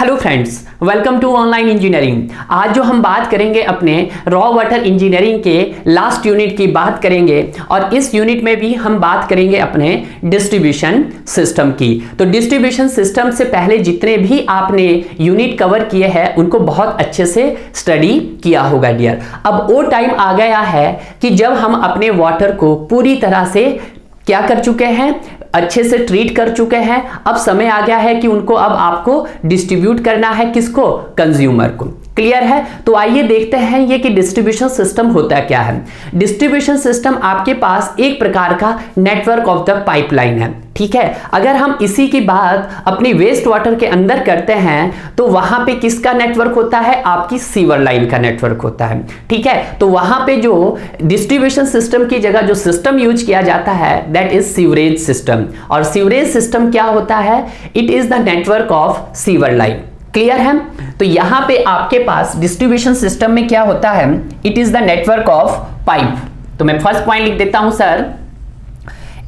Hello friends, welcome to online engineering. आज जो हम बात करेंगे अपने रॉ वाटर इंजीनियरिंग के लास्ट यूनिट की बात करेंगे और इस यूनिट में भी हम बात करेंगे अपने डिस्ट्रीब्यूशन सिस्टम की। तो डिस्ट्रीब्यूशन सिस्टम से पहले जितने भी आपने यूनिट कवर किए हैं उनको बहुत अच्छे से स्टडी किया होगा डियर। अब वो टाइम आ गया है कि जब हम अपने वाटर को पूरी तरह से क्या कर चुके हैं, अच्छे से ट्रीट कर चुके हैं। अब समय आ गया है कि उनको अब आपको डिस्ट्रीब्यूट करना है, किसको? कंज्यूमर को। क्लियर है? तो आइए देखते हैं ये कि डिस्ट्रीब्यूशन सिस्टम होता क्या है। डिस्ट्रीब्यूशन सिस्टम आपके पास एक प्रकार का नेटवर्क ऑफ द पाइपलाइन है। ठीक है, अगर हम इसी की बात अपनी वेस्ट वाटर के अंदर करते हैं तो वहां पे किसका नेटवर्क होता है? आपकी सीवर लाइन का नेटवर्क होता है। ठीक है, तो वहां पे जो डिस्ट्रीब्यूशन सिस्टम की जगह जो सिस्टम यूज किया जाता है दैट इज सीवरेज सिस्टम। और सीवरेज सिस्टम क्या होता है? It is the network of sewer line. Clear है? तो यहां पे आपके पास डिस्ट्रीब्यूशन सिस्टम में क्या होता है? It is the network of pipe. तो मैं फर्स्ट पॉइंट लिख देता हूं sir,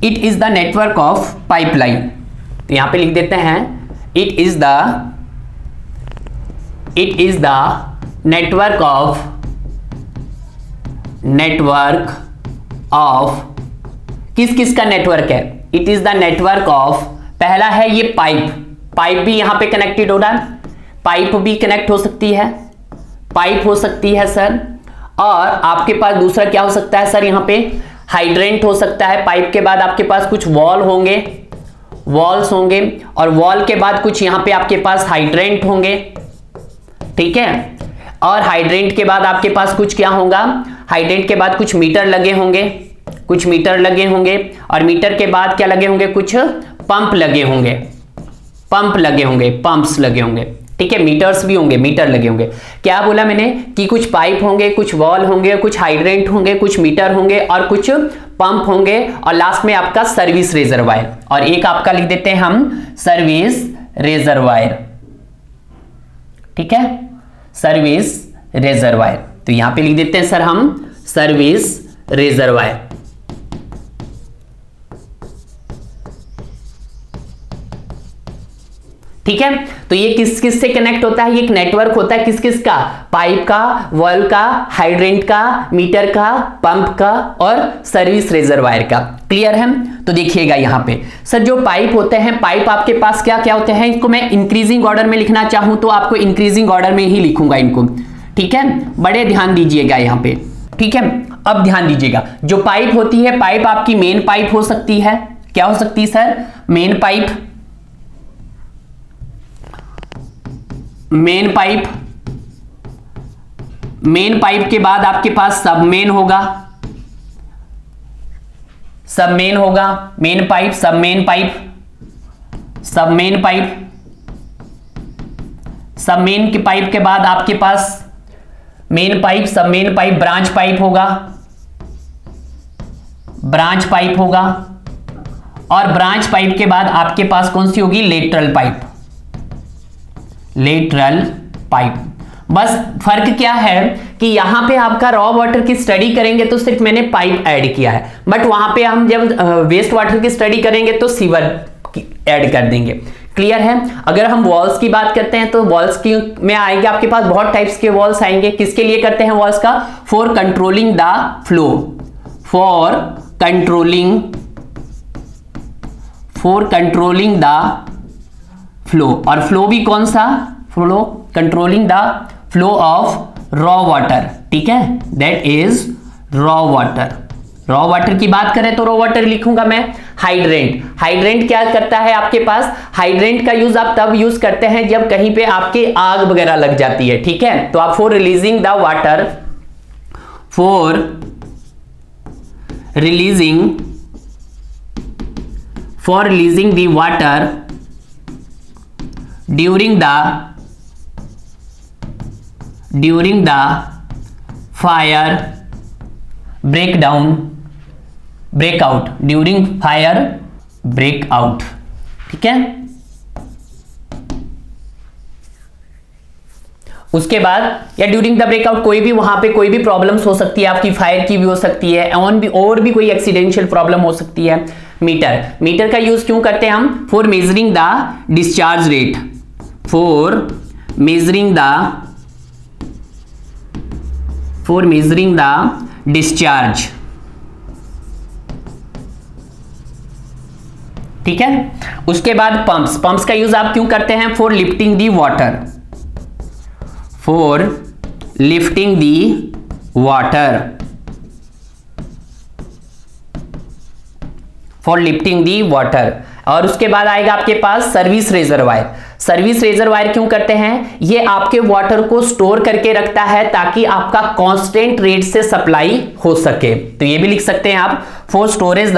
it is the network of pipeline. तो यहां पे लिख देते हैं it is the network of किस का नेटवर्क है? It is the network of, पहला है ये पाइप भी यहां पे कनेक्टेड हो रहा है, पाइप भी कनेक्ट हो सकती है, पाइप हो सकती है सर। और आपके पास दूसरा क्या हो सकता है सर? यहां पे हाइड्रेंट हो सकता है। पाइप के बाद आपके पास कुछ वॉल्स होंगे और वॉल के बाद कुछ यहां पे आपके पास हाइड्रेंट होंगे। ठीक है, और हाइड्रेंट के बाद आपके पास कुछ क्या होगा? हाइड्रेंट के बाद कुछ मीटर लगे होंगे, और मीटर के बाद क्या लगे होंगे? कुछ पंप्स लगे होंगे। ठीक है, मीटर्स भी होंगे, मीटर लगे होंगे। क्या बोला मैंने कि कुछ पाइप होंगे, कुछ वॉल होंगे, कुछ हाइड्रेंट होंगे, कुछ मीटर होंगे और कुछ पंप होंगे और लास्ट में आपका सर्विस रिजर्वायर। और एक आपका लिख देते हैं हम सर्विस रिजर्वायर। ठीक है, सर्विस रिजर्वायर। तो यहां पे लिख देते हैं सर हम सर्विस रिजर्वायर। ठीक है, तो ये किस से कनेक्ट होता है? ये एक नेटवर्क होता है किस का? पाइप का, वॉल का, हाइड्रेंट का, मीटर का, पंप का और सर्विस रिजर्वायर का। क्लियर है? तो देखिएगा यहां पे सर जो पाइप होते हैं, पाइप आपके पास क्या क्या होते हैं? इनको मैं इंक्रीजिंग ऑर्डर में लिखना चाहूं तो आपको इंक्रीजिंग ऑर्डर में ही लिखूंगा इनको। ठीक है, बड़े ध्यान दीजिएगा यहां पे। ठीक है, अब ध्यान दीजिएगा, जो पाइप होती है, पाइप आपकी मेन पाइप हो सकती है। क्या हो सकती है सर? मेन पाइप के बाद आपके पास सबमेन होगा, मेन पाइप, सबमेन की पाइप के बाद आपके पास main pipe, submain pipe, branch pipe होगा, और ब्रांच पाइप के बाद आपके पास कौन सी होगी? Lateral pipe. बस फर्क क्या है कि यहां पे आपका रॉ वाटर की स्टडी करेंगे तो सिर्फ मैंने पाइप ऐड किया है, बट वहां पे हम जब वेस्ट वाटर की स्टडी करेंगे तो सीवर ऐड कर देंगे। क्लियर है? अगर हम वॉल्स की बात करते हैं तो वॉल्स की में आएंगे आपके पास बहुत टाइप्स के वॉल्स आएंगे। किसके लिए करते हैं वॉल्स का? फॉर कंट्रोलिंग द फ्लो, और फ्लो भी कौन सा? Flow controlling the flow of raw water. ठीक है, दैट इज रॉ वाटर की बात करें तो रॉ वाटर लिखूंगा मैं। हाइड्रेंट क्या करता है आपके पास? हाइड्रेंट का यूज आप तब यूज करते हैं जब कहीं पे आपके आग वगैरह लग जाती है। ठीक है, तो आप for releasing the water during the fire breakout ठीक है, उसके बाद या ड्यूरिंग द ब्रेकआउट कोई भी वहां पे कोई भी प्रॉब्लम्स हो सकती है, आपकी फायर की भी हो सकती है, और भी कोई एक्सीडेंशियल प्रॉब्लम हो सकती है। मीटर का यूज क्यों करते हैं हम? For measuring the discharge rate, for measuring the discharge। ठीक है, उसके बाद पंप्स का यूज आप क्यों करते हैं? फॉर लिफ्टिंग दी वाटर, और उसके बाद आएगा आपके पास सर्विस रेजरवायर क्यों करते हैं? ये आपके वाटर को स्टोर करके रखता है ताकि आपका कांस्टेंट रेट से सप्लाई हो सके। तो ये भी लिख सकते हैं आप, for storage the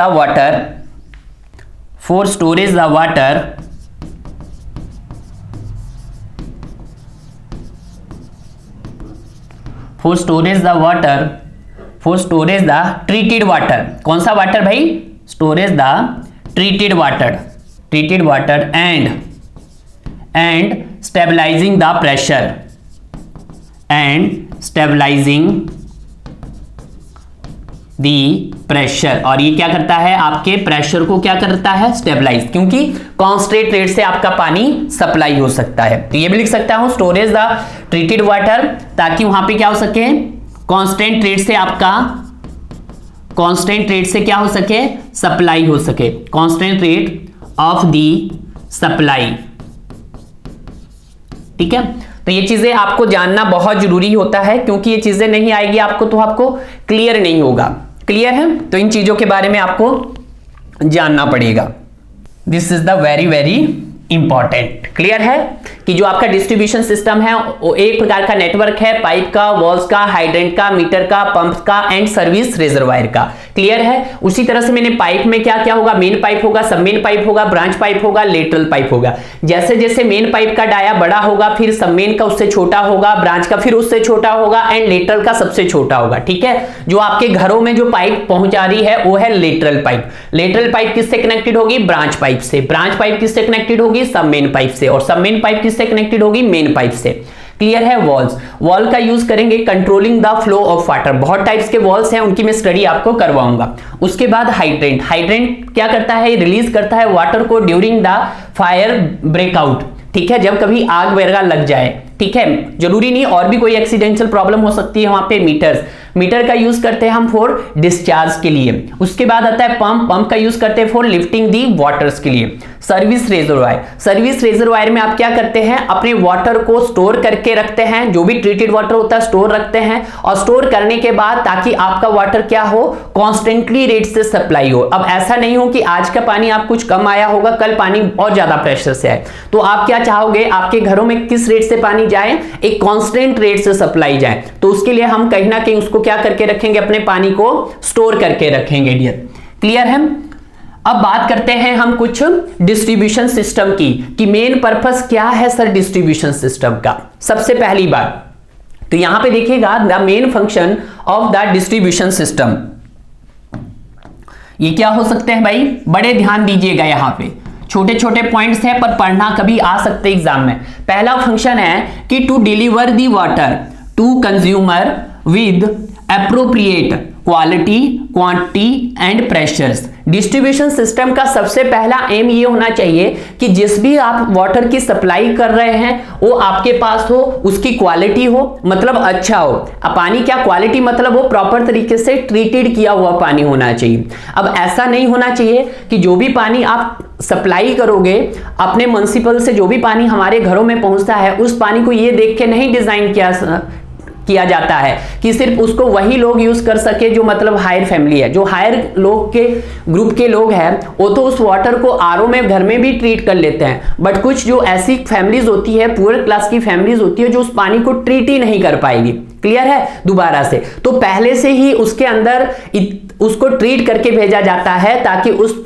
treated water. कौन सा वाटर भाई? Storage the treated water and stabilizing the pressure और ये क्या करता है? आपके प्रेशर को क्या करता है? स्टेबलाइज, क्योंकि कांस्टेंट रेट से आपका पानी सप्लाई हो सकता है। तो ये भी लिख सकता हूं, स्टोरेज द ट्रीटेड वाटर, ताकि वहां पे क्या हो सके? कांस्टेंट रेट से क्या हो सके? सप्लाई हो सके, constant rate of the supply. ठीक है, तो ये चीजें आपको जानना बहुत जरूरी होता है, क्योंकि ये चीजें नहीं आएगी आपको तो आपको क्लियर नहीं होगा। क्लियर है? तो इन चीजों के बारे में आपको जानना पड़ेगा। This is the very very important. Clear है कि जो आपका डिस्ट्रीब्यूशन सिस्टम है वो एक प्रकार का नेटवर्क है, पाइप का, वॉल्स का, हाइड्रेंट का, मीटर का, पंप का एंड सर्विस रिजर्वायर का। क्लियर है? उसी तरह से मैंने पाइप में क्या क्या होगा? मेन पाइप होगा, सब मेन पाइप होगा, ब्रांच पाइप होगा, लेटरल पाइप होगा। जैसे जैसे मेन पाइप का डाया बड़ा होगा, फिर सब मेन का उससे छोटा होगा, ब्रांच का फिर उससे छोटा होगा एंड लेटरल का सबसे छोटा होगा। ठीक है, जो आपके घरों में जो पाइप पहुंचा रही है वो है लेटरल पाइप। लेटरल पाइप किससे कनेक्टेड होगी? ब्रांच पाइप से। ब्रांच पाइप किससे कनेक्टेड होगी? सब मेन पाइप से। और सब मेन पाइप किससे कनेक्टेड होगी? मेन पाइप से। क्लियर है? वॉल का यूज करेंगे controlling the flow of water. बहुत टाइप्स के वॉल्स हैं, उनकी मैं स्टडी आपको करवाऊंगा। उसके बाद हाइड्रेंट क्या करता है? रिलीज करता है वाटर को ड्यूरिंग द फायर ब्रेकआउट। ठीक है, जब कभी आग वगैरह लग जाए। ठीक है, जरूरी नहीं, और भी कोई एक्सीडेंशियल प्रॉब्लम हो सकती है वहां पे। मीटर का यूज करते हैं हम फॉर डिस्चार्ज के लिए। उसके बाद आता है पंप का यूज करते हैं फॉर लिफ्टिंग दी वाटर्स के लिए। सर्विस रेजरवायर में आप क्या करते हैं? अपने वाटर को स्टोर करके रखते हैं, जो भी ट्रीटेड वाटर होता है स्टोर रखते हैं, और स्टोर करने के बाद ताकि आपका वाटर क्या हो? कॉन्स्टेंटली रेट से सप्लाई हो। अब ऐसा नहीं हो कि आज का पानी आप कुछ कम आया होगा, कल पानी और ज्यादा प्रेशर से आए, तो आप क्या चाहोगे? आपके घरों में किस रेट से पानी जाए? एक कांस्टेंट रेट से सप्लाई जाए। तो उसके लिए हम कहीं ना कहीं उसको क्या करके रखेंगे? अपने पानी को स्टोर करके रखेंगे डियर। क्लियर है? अब बात करते हैं हम कुछ डिस्ट्रीब्यूशन सिस्टम की, कि मेन पर्पस क्या है सर डिस्ट्रीब्यूशन सिस्टम का। सबसे पहली बात तो यहां पे देखिएगा, the main function of the distribution system. ये क्या हो सकते हैं भाई? बड़े ध्यान दीजिएगा, यहां पे छोटे छोटे पॉइंट्स हैं पर पढ़ना कभी आ सकते एग्जाम में। पहला फंक्शन है कि to deliver the water to consumer with appropriate quality, quantity and pressures. Distribution system का सबसे पहला एम ये होना चाहिए कि जिस भी आप वाटर की सप्लाई कर रहे हैं वो आपके पास हो, उसकी क्वालिटी हो, मतलब अच्छा हो। अब पानी क्या क्वालिटी? मतलब वो प्रॉपर तरीके से ट्रीटेड किया हुआ पानी होना चाहिए। अब ऐसा नहीं होना चाहिए कि जो भी पानी आप सप्लाई करोगे अपने म्युनिसिपल से, जो भी पानी हमारे घरों में पहुंचता है, उस पानी को ये देख के नहीं डिजाइन किया जाता है कि सिर्फ उसको वही लोग यूज कर सके जो मतलब हायर फैमिली है। जो हायर लोग के ग्रुप के लोग हैं वो तो उस वाटर को आरओ में घर में भी ट्रीट कर लेते हैं, बट कुछ जो ऐसी फैमिलीज होती है, पुअर क्लास की फैमिलीज होती है, जो उस पानी को ट्रीट ही नहीं कर पाएगी। क्लियर है? दोबारा से तो पहले से ही उसके अंदर उसको ट्रीट करके भेजा जाता है ताकि उस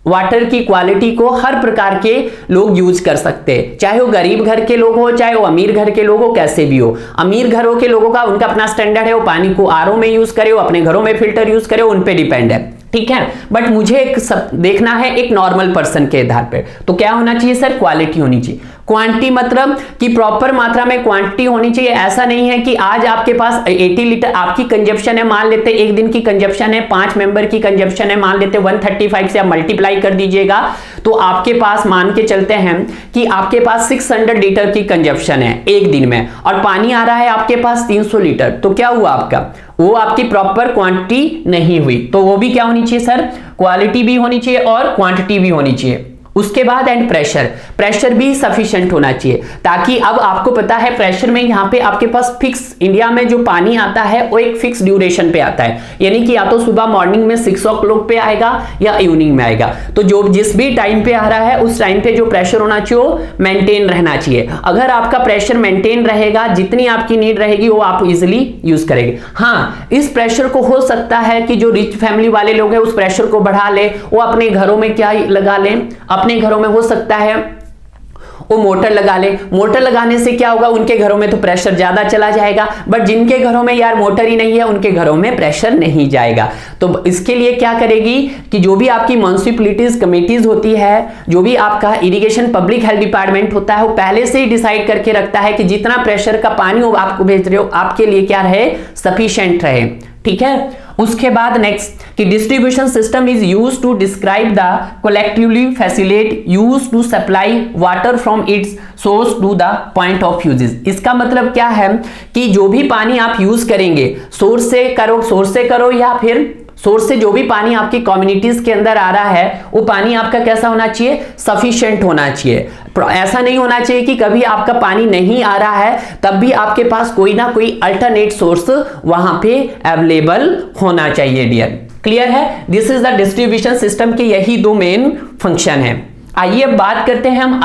वाटर की क्वालिटी को हर प्रकार के लोग यूज कर सकते हैं, चाहे वो गरीब घर के लोग हो, चाहे वो अमीर घर के लोग हो, कैसे भी हो। अमीर घरों के लोगों का उनका अपना स्टैंडर्ड है, वो पानी को आरओ में यूज करे, वो अपने घरों में फिल्टर यूज करे, उन पे डिपेंड है। ठीक है, बट मुझे एक देखना है एक नॉर्मल पर्सन के आधार पर, तो क्या होना चाहिए सर? क्वालिटी होनी चाहिए। क्वांटिटी मतलब कि प्रॉपर मात्रा में क्वांटिटी होनी चाहिए। ऐसा नहीं है कि आज आपके पास 80 लीटर आपकी कंजप्शन है, मान लेते एक दिन की कंजप्शन है, 5 मेंबर की कंजप्शन है, मान लेते 135 से आप मल्टीप्लाई कर दीजिएगा तो आपके पास मान के चलते हैं कि आपके पास 600 लीटर की कंजप्शन है एक दिन में, और पानी आ रहा है आपके पास 300 लीटर। तो क्या हुआ आपका, वो आपकी प्रॉपर क्वांटिटी नहीं हुई। तो वो भी क्या होनी चाहिए सर, क्वालिटी भी होनी चाहिए और क्वांटिटी भी होनी चाहिए। उसके बाद एंड प्रेशर भी सफिशिएंट होना चाहिए, ताकि अब आपको पता है प्रेशर में यहाँ पे आपके पास फिक्स, इंडिया में जो पानी आता है वो एक फिक्स ड्यूरेशन पे आता है, यानी कि या तो सुबह मॉर्निंग में 6 o'clock पे आएगा या इवनिंग में आएगा। तो जो जिस भी टाइम पे आ रहा है उस टाइम पे जो प्रेशर होना चाहिए वो मेंटेन रहना चाहिए। अगर आपका प्रेशर मेंटेन रहेगा, जितनी आपकी नीड रहेगी वो आप इजिली यूज करेंगे। हाँ, इस प्रेशर को हो सकता है कि जो रिच फैमिली वाले लोग हैं उस प्रेशर को बढ़ा ले, वो अपने घरों में क्या लगा लें, अपने घरों में हो सकता है वो मोटर लगा ले। मोटर लगाने से क्या होगा, उनके घरों में तो प्रेशर ज्यादा चला जाएगा, बट जिनके घरों में यार मोटर ही नहीं है उनके घरों में प्रेशर नहीं जाएगा। तो इसके लिए क्या करेगी कि जो भी आपकी म्युनिसिपैलिटीज कमेटीज होती है, जो भी आपका इरिगेशन पब्लिक हेल्थ डिपार्टमेंट होता है, वो पहले से ही डिसाइड करके रखता है कि जितना प्रेशर का पानी वो आपको भेज रहे हो आपके लिए क्या रहे, सफिशिएंट रहे। ठीक है। उसके बाद नेक्स्ट कि distribution system is used to describe the collectively facilitate used to supply water from its source to the point of uses. इसका मतलब क्या है कि जो भी पानी आप यूज करेंगे, सोर्स से करो या फिर सोर्स से जो भी पानी आपकी कम्युनिटीज के अंदर आ रहा है वो पानी आपका कैसा होना चाहिए, सफिशिएंट होना चाहिए। ऐसा नहीं होना चाहिए कि कभी आपका पानी नहीं आ रहा है तब भी आपके पास कोई ना कोई अल्टरनेट सोर्स वहां पे अवेलेबल होना चाहिए डियर। क्लियर है। This is the distribution system के यही दो मेन फंक्शन है। आइए अब बात करते हैं हम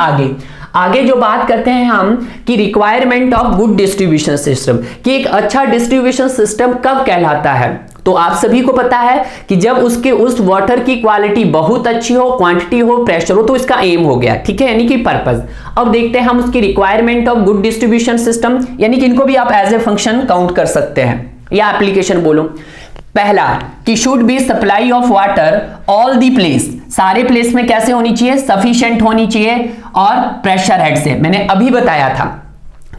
आगे जो बात करते हैं हम कि requirement of good distribution system, कि एक अच्छा डिस्ट्रीब्यूशन सिस्टम कब कहलाता है। तो आप सभी को पता है कि जब उस वाटर की क्वालिटी बहुत अच्छी हो, क्वांटिटी हो, प्रेशर हो, तो इसका एम हो गया। ठीक है, यानी कि पर्पस। अब देखते हैं हम उसकी requirement of good distribution system, यानी कि इनको भी आप एज ए फंक्शन काउंट कर सकते हैं या एप्लीकेशन बोलो। पहला कि should be supply of water all the place, सारे प्लेस में कैसे होनी चाहिए, सफिशिएंट होनी चाहिए और प्रेशर हेड से। मैंने अभी बताया था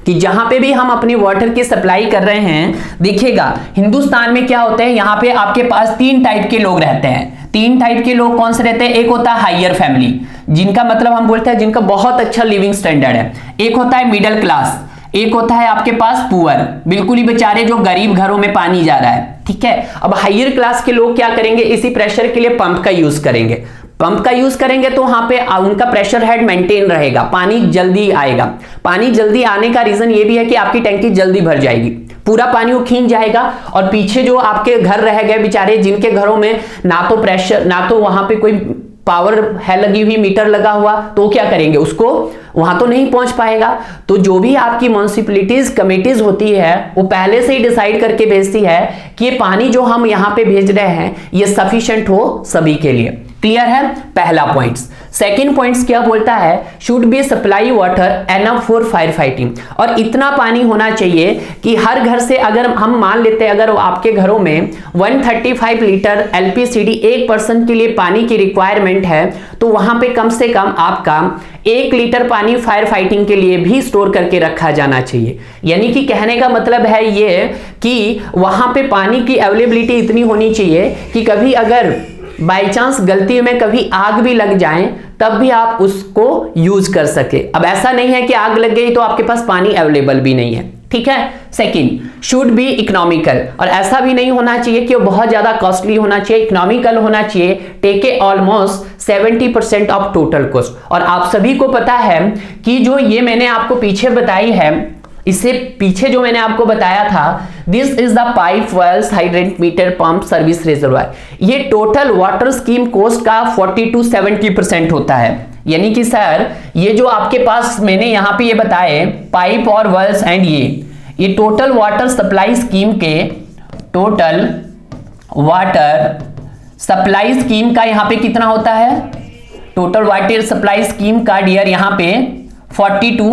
कि जहां पे भी हम अपनी वाटर की सप्लाई कर रहे हैं, देखिएगा हिंदुस्तान में क्या होता है, यहां पे आपके पास 3 टाइप के लोग रहते हैं। 3 टाइप के लोग कौन से रहते हैं, एक होता है हायर फैमिली, जिनका मतलब हम बोलते हैं जिनका बहुत अच्छा लिविंग स्टैंडर्ड है। एक होता है मिडिल क्लास, एक होता है आपके पास पुअर, बिल्कुल ही बेचारे जो गरीब घरों में पानी जा रहा है। ठीक है। अब हायर क्लास के लोग क्या करेंगे, इसी प्रेशर के लिए पंप का यूज करेंगे। पंप का यूज करेंगे तो वहां पे उनका प्रेशर हेड मेंटेन रहेगा, पानी जल्दी आएगा। पानी जल्दी आने का रीजन ये भी है कि आपकी टंकी जल्दी भर जाएगी, पूरा पानी वो खींच जाएगा। और पीछे जो आपके घर रह गए बेचारे, जिनके घरों में ना तो प्रेशर, ना तो वहां पे कोई पावर है लगी हुई, मीटर लगा हुआ, तो क्या करेंगे, उसको वहां तो नहीं पहुंच पाएगा। तो जो भी आपकी म्युनिसिपैलिटीज कमेटीज होती है वो पहले से ही डिसाइड करके भेजती है कि ये पानी जो हम यहां पे भेज रहे हैं ये सफिशिएंट हो सभी के लिए। क्लियर है, पहला पॉइंट्स। सेकंड पॉइंट्स क्या बोलता है, should be supply water enough for fire fighting, और इतना पानी होना चाहिए कि हर घर से, अगर हम मान लेते हैं अगर आपके घरों में 135 लीटर एलपीसीडी एक पर्सन के लिए पानी की रिक्वायरमेंट है, तो वहां पे कम से कम आपका 1 लीटर पानी फायर फाइटिंग के लिए भी स्टोर करके रखा जाना चाहिए। यानी कि कहने का मतलब है ये कि वहां पे पानी की अवेलेबिलिटी इतनी होनी चाहिए कि कभी अगर बाय चांस गलती में कभी आग भी लग जाए तब भी आप उसको यूज कर सके। अब ऐसा नहीं है कि आग लग गई तो आपके पास पानी अवेलेबल भी नहीं है। ठीक है। सेकंड, शुड बी इकोनॉमिकल, और ऐसा भी नहीं होना चाहिए कि वो बहुत ज्यादा कॉस्टली होना चाहिए, इकोनॉमिकल होना चाहिए। Take a almost 70% of total cost. और आप सभी को पता है कि जो ये मैंने आपको पीछे बताई है, इससे पीछे जो मैंने आपको बताया था, this is the pipe wells hydrant meter pump service reservoir, ये टोटल वाटर स्कीम कॉस्ट का 40 to 70% होता है। यानी कि सर ये जो आपके पास मैंने यहां पे ये बताए पाइप और वेल्स एंड ये टोटल वाटर सप्लाई स्कीम के, टोटल वाटर सप्लाई स्कीम का यहां पे कितना होता है, टोटल वाटर सप्लाई स्कीम का डियर यहां पे 40 to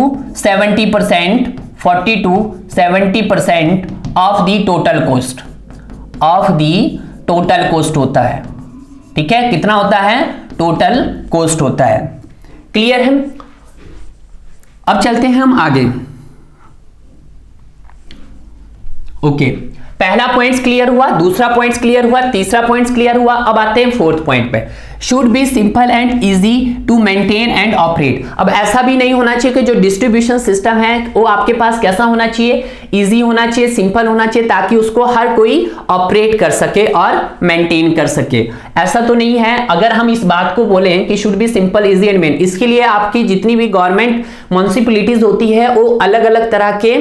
70% of the total cost होता है। ठीक है, कितना होता है, टोटल कॉस्ट होता है। क्लियर है। अब चलते हैं हम आगे। ओके, पहला पॉइंट क्लियर हुआ, दूसरा पॉइंट क्लियर हुआ, तीसरा पॉइंट क्लियर हुआ। अब आते हैं फोर्थ पॉइंट पे। Should be simple and easy to maintain and operate. अब ऐसा भी नहीं होना चाहिए कि जो डिस्ट्रीब्यूशन सिस्टम है वो आपके पास कैसा होना चाहिए, इजी होना चाहिए, सिंपल होना चाहिए, ताकि उसको हर कोई ऑपरेट कर सके और मेंटेन कर सके। ऐसा तो नहीं है। अगर हम इस बात को बोलें कि should be simple, easy and main, इसके लिए आपकी जितनी भी गवर्नमेंट म्युनिसिपैलिटीज होती है वो अलग अलग तरह के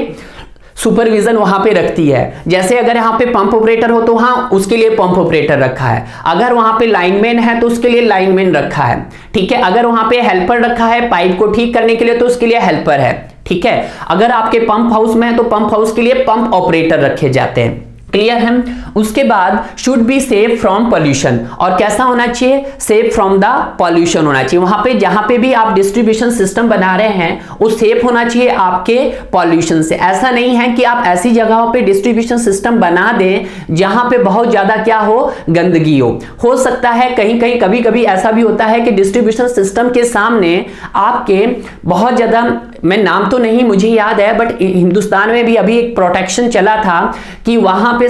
सुपरविजन वहां पे रखती है। जैसे अगर यहाँ पे पंप ऑपरेटर हो तो हाँ उसके लिए पंप ऑपरेटर रखा है, अगर वहां पे लाइनमैन है तो उसके लिए लाइनमैन रखा है, ठीक है। अगर वहां पे हेल्पर रखा है पाइप को ठीक करने के लिए तो उसके लिए हेल्पर है, ठीक है। अगर आपके पंप हाउस में है तो पंप हाउस के लिए पंप ऑपरेटर रखे जाते हैं। क्लियर है। उसके बाद should be safe from pollution, और कैसा होना चाहिए, सेफ फ्रॉम द पॉल्यूशन होना चाहिए। वहां पे जहां पे भी आप डिस्ट्रीब्यूशन सिस्टम बना रहे हैं वो सेफ होना चाहिए आपके पॉल्यूशन से। ऐसा नहीं है कि आप ऐसी जगहों पे डिस्ट्रीब्यूशन सिस्टम बना दें जहां पे बहुत ज्यादा क्या हो, गंदगी हो सकता है कहीं कहीं कभी कभी ऐसा भी होता है कि डिस्ट्रीब्यूशन सिस्टम के सामने आपके बहुत ज्यादा, मैं नाम तो नहीं मुझे याद है, बट हिंदुस्तान में भी अभी एक प्रोटेक्शन चला था कि वहां पे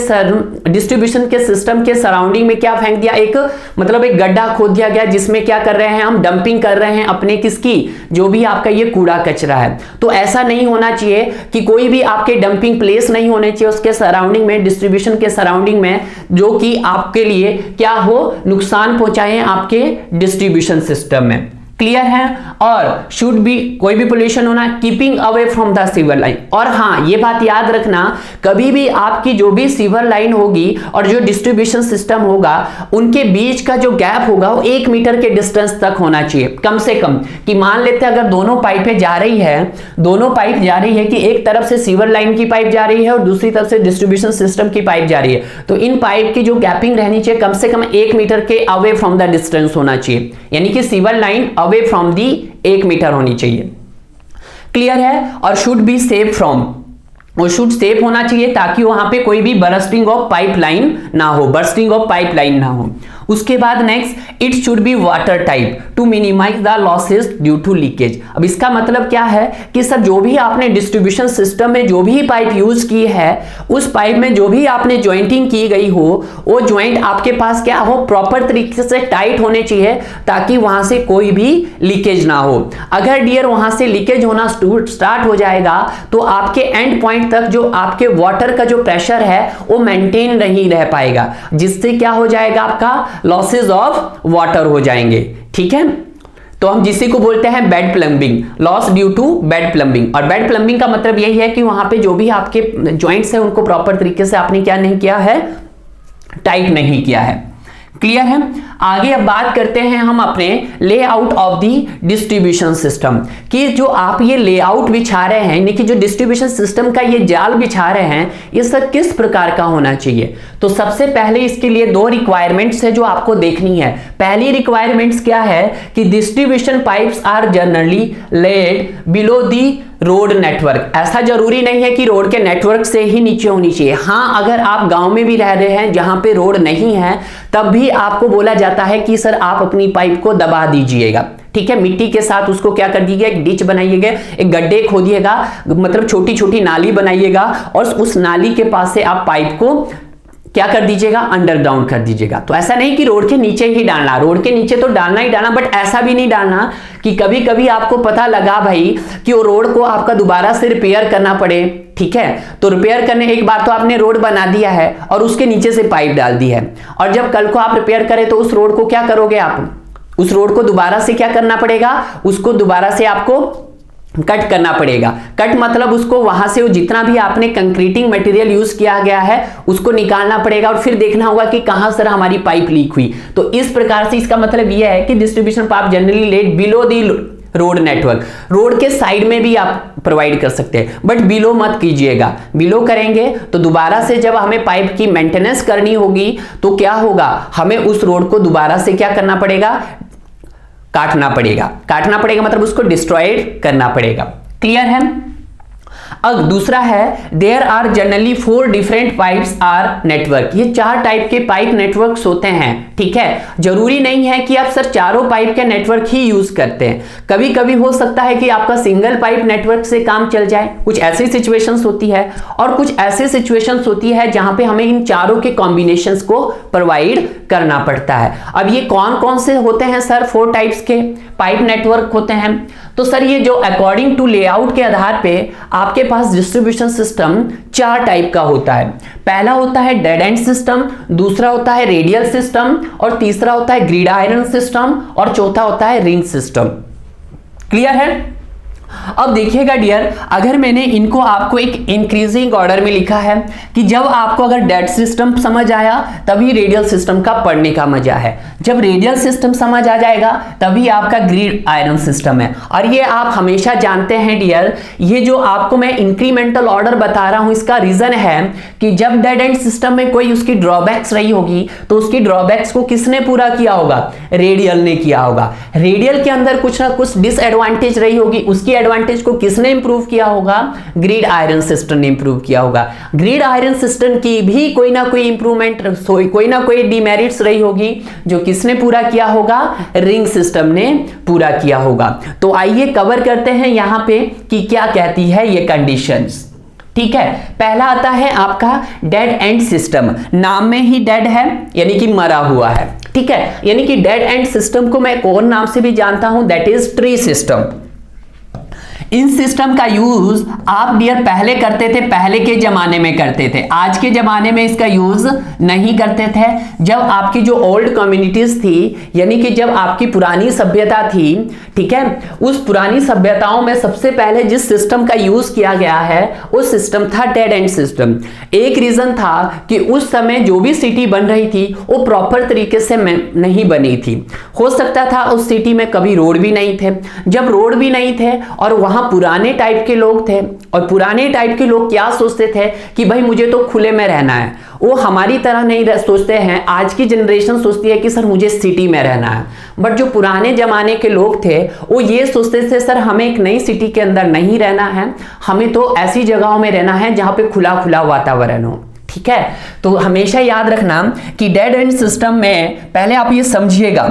डिस्ट्रीब्यूशन के सिस्टम के सराउंडिंग में क्या फेंक दिया, एक मतलब एक गड्ढा खोद दिया गया जिसमें क्या कर रहे हैं हम, डंपिंग कर रहे हैं अपने किसकी, जो भी आपका ये कूड़ा कचरा है। तो ऐसा नहीं होना चाहिए कि कोई भी आपके डंपिंग प्लेस नहीं होने चाहिए उसके सराउंडिंग में, डिस्ट्रीब्यूशन के सराउंडिंग में, जो कि आपके लिए क्या हो, नुकसान पहुंचाए आपके डिस्ट्रीब्यूशन सिस्टम में। क्लियर है। और शुड बी, कोई भी पोल्यूशन होना, keeping away from the sewer line. और हाँ ये बात याद रखना, कभी भी आपकी जो भी सीवर लाइन होगी और जो डिस्ट्रीब्यूशन सिस्टम होगा उनके बीच का जो गैप होगा वो 1 मीटर के डिस्टेंस तक होना चाहिए कम से कम। कि मान लेते हैं अगर दोनों पाइपें जा रही है, दोनों पाइप जा रही है कि एक तरफ से सीवर लाइन की पाइप जा रही है और दूसरी तरफ से डिस्ट्रीब्यूशन सिस्टम की पाइप जा रही है, तो इन पाइप की जो गैपिंग रहनी चाहिए कम से कम 1 मीटर के अवे फ्रॉम द डिस्टेंस होना चाहिए, यानी कि sewer line away from the 1 metre होनी चाहिए। क्लियर है। और शुड बी सेफ फ्रॉम, वो शुड सेफ होना चाहिए ताकि वहां पे कोई भी बर्स्टिंग ऑफ पाइपलाइन ना हो, बर्स्टिंग ऑफ पाइपलाइन ना हो। उसके बाद next, it should be water type to minimise the losses due to leakage. अब इसका मतलब क्या है कि सर जो भी आपने डिस्ट्रीब्यूशन सिस्टम में जो भी पाइप यूज की है उस पाइप में जो भी आपने ज्वाइंटिंग की गई हो वो ज्वाइंट आपके पास क्या हो, प्रॉपर तरीके से टाइट होने चाहिए ताकि वहां से कोई भी लीकेज ना हो। अगर डियर वहां से लीकेज होना स्टार्ट हो जाएगा तो आपके एंड पॉइंट तक जो आपके वाटर का जो प्रेशर है वो मेंटेन नहीं रह पाएगा, जिससे क्या हो जाएगा, आपका लॉसेस ऑफ वाटर हो जाएंगे। ठीक है। तो हम जिसे को बोलते हैं bad plumbing, loss due to bad plumbing. और बेड प्लम्बिंग का मतलब यही है कि वहां पे जो भी आपके जॉइंट्स हैं उनको प्रॉपर तरीके से आपने क्या नहीं किया है, टाइट नहीं किया है। क्लियर है। आगे अब बात करते हैं हम अपने layout of the distribution system, कि जो आप ये लेआउट बिछा रहे हैं, यानी कि जो डिस्ट्रीब्यूशन सिस्टम का ये जाल बिछा रहे हैं, ये सब किस प्रकार का होना चाहिए। तो सबसे पहले इसके लिए 2 रिक्वायरमेंट्स है जो आपको देखनी है। पहली रिक्वायरमेंट्स क्या है कि distribution pipes are generally laid below the road network. ऐसा जरूरी नहीं है कि रोड के नेटवर्क से ही नीचे होनी चाहिए। हाँ, अगर आप गांव में भी रह रहे हैं जहां पे रोड नहीं है तब भी आपको बोला जाता है कि सर आप अपनी पाइप को दबा दीजिएगा। ठीक है, मिट्टी के साथ उसको क्या कर दीजिएगा, एक डिच बनाइएगा, एक गड्ढे खोदिएगा, मतलब छोटी छोटी नाली बनाइएगा और उस नाली के पास से आप पाइप को क्या कर दीजिएगा, अंडरग्राउंड कर दीजिएगा। तो ऐसा नहीं कि रोड के नीचे ही डालना, रोड के नीचे तो डालना ही डालना, बट ऐसा भी नहीं डालना कि कभी कभी आपको पता लगा भाई कि वो रोड को आपका दोबारा से रिपेयर करना पड़े। ठीक है, तो रिपेयर करने, एक बार तो आपने रोड बना दिया है और उसके नीचे से पाइप डाल दी है, और जब कल को आप रिपेयर करें तो उस रोड को क्या करोगे आप, उस रोड को दोबारा से क्या करना पड़ेगा, उसको दोबारा से आपको कट करना पड़ेगा। कट मतलब उसको वहां से जितना भी आपने कंक्रीटिंग मटेरियल यूज किया गया है उसको निकालना पड़ेगा और फिर देखना होगा कि कहां से हमारी पाइप लीक हुई। तो इस प्रकार से इसका मतलब यह है कि distribution pipe generally laid below the road network. Road के साइड में भी आप प्रोवाइड कर सकते हैं, बट बिलो मत कीजिएगा। बिलो करेंगे तो दोबारा से जब हमें पाइप की मेंटेनेंस करनी होगी तो क्या होगा, हमें उस रोड को दोबारा से क्या करना पड़ेगा, काटना पड़ेगा। काटना पड़ेगा मतलब उसको डिस्ट्रॉय करना पड़ेगा। क्लियर है। अब दूसरा है there are generally 4 different pipes or network. ये 4 टाइप के पाइप नेटवर्क्स होते हैं, ठीक है। जरूरी नहीं है कि आप सर चारों पाइप के नेटवर्क ही यूज करते हैं, कभी कभी हो सकता है कि आपका सिंगल पाइप नेटवर्क से काम चल जाए। कुछ ऐसी सिचुएशंस होती है और कुछ ऐसी सिचुएशंस होती है जहां पे हमें इन चारों के कॉम्बिनेशंस को प्रोवाइड करना पड़ता है। अब ये कौन कौन से होते हैं सर 4 टाइप्स के पाइप नेटवर्क होते हैं? तो सर ये जो अकॉर्डिंग टू लेआउट के आधार पे आपके पास डिस्ट्रीब्यूशन सिस्टम 4 टाइप का होता है। पहला होता है डेड एंड सिस्टम, दूसरा होता है रेडियल सिस्टम, और तीसरा होता है ग्रिड आयरन सिस्टम, और चौथा होता है रिंग सिस्टम। क्लियर है? अब देखिएगा डियर, अगर मैंने इनको आपको एक इंक्रीजिंग ऑर्डर में लिखा है कि जब आपको अगर डेड सिस्टम समझ आया तभी रेडियल सिस्टम का पढ़ने का मजा है, जब रेडियल सिस्टम समझ आ जाएगा तभी आपका ग्रिड आयरन सिस्टम है। और ये आप हमेशा जानते हैं डियर, ये जो आपको मैं इंक्रीमेंटल ऑर्डर बता रहा हूं इसका रीजन है कि जब डेड एंड सिस्टम में कोई उसकी ड्रॉबैक्स रही होगी तो उसकी ड्रॉबैक्स को किसने पूरा किया होगा? रेडियल ने किया होगा। रेडियल के अंदर कुछ ना कुछ डिसएडवांटेज रही होगी, उसकी एडवांटेज को किसने इंप्रूव किया होगा? ग्रिड आयरन सिस्टम ने इंप्रूव किया होगा। ग्रिड आयरन सिस्टम की भी कोई ना कोई इंप्रूवमेंट, कोई ना कोई डिमेरिट्स रही होगी जो किसने पूरा किया होगा? रिंग सिस्टम ने पूरा किया होगा। तो आइए कवर करते हैं यहां पे कि क्या कहती है ये कंडीशंस। ठीक है, पहला आता है आपका डेड एंड सिस्टम। नाम में ही डेड है यानी कि मरा हुआ है, ठीक है। यानी कि डेड एंड सिस्टम को मैं और नाम से भी जानता हूं, that is tree system. In system का यूज आप डियर पहले करते थे, पहले के जमाने में करते थे, आज के जमाने में इसका यूज नहीं करते थे। जब आपकी जो ओल्ड कम्युनिटीज थी यानी कि जब आपकी पुरानी सभ्यता थी, ठीक है, उस पुरानी सभ्यताओं में सबसे पहले जिस सिस्टम का यूज किया गया है उस सिस्टम था डेड एंड सिस्टम। एक रीजन था कि उस समय जो भी सिटी बन रही थी वो प्रॉपर तरीके से नहीं बनी थी। हो सकता था उस सिटी में कभी रोड भी नहीं थे। जब रोड भी नहीं थे और वहां पुराने टाइप के लोग थे, और पुराने टाइप के लोग क्या सोचते थे कि भाई मुझे तो खुले में रहना है, वो हमारी तरह नहीं सोचते हैं। आज की जनरेशन सोचती है कि सर मुझे सिटी में रहना है, बट जो पुराने जमाने के लोग थे वो ये सोचते थे सर हमें एक नई सिटी के अंदर नहीं रहना है, हमें तो ऐसी जगहों में रहना है जहां पे खुला खुला वातावरण हो। ठीक है, तो हमेशा याद रखना कि डेड एंड सिस्टम में पहले आप ये समझिएगा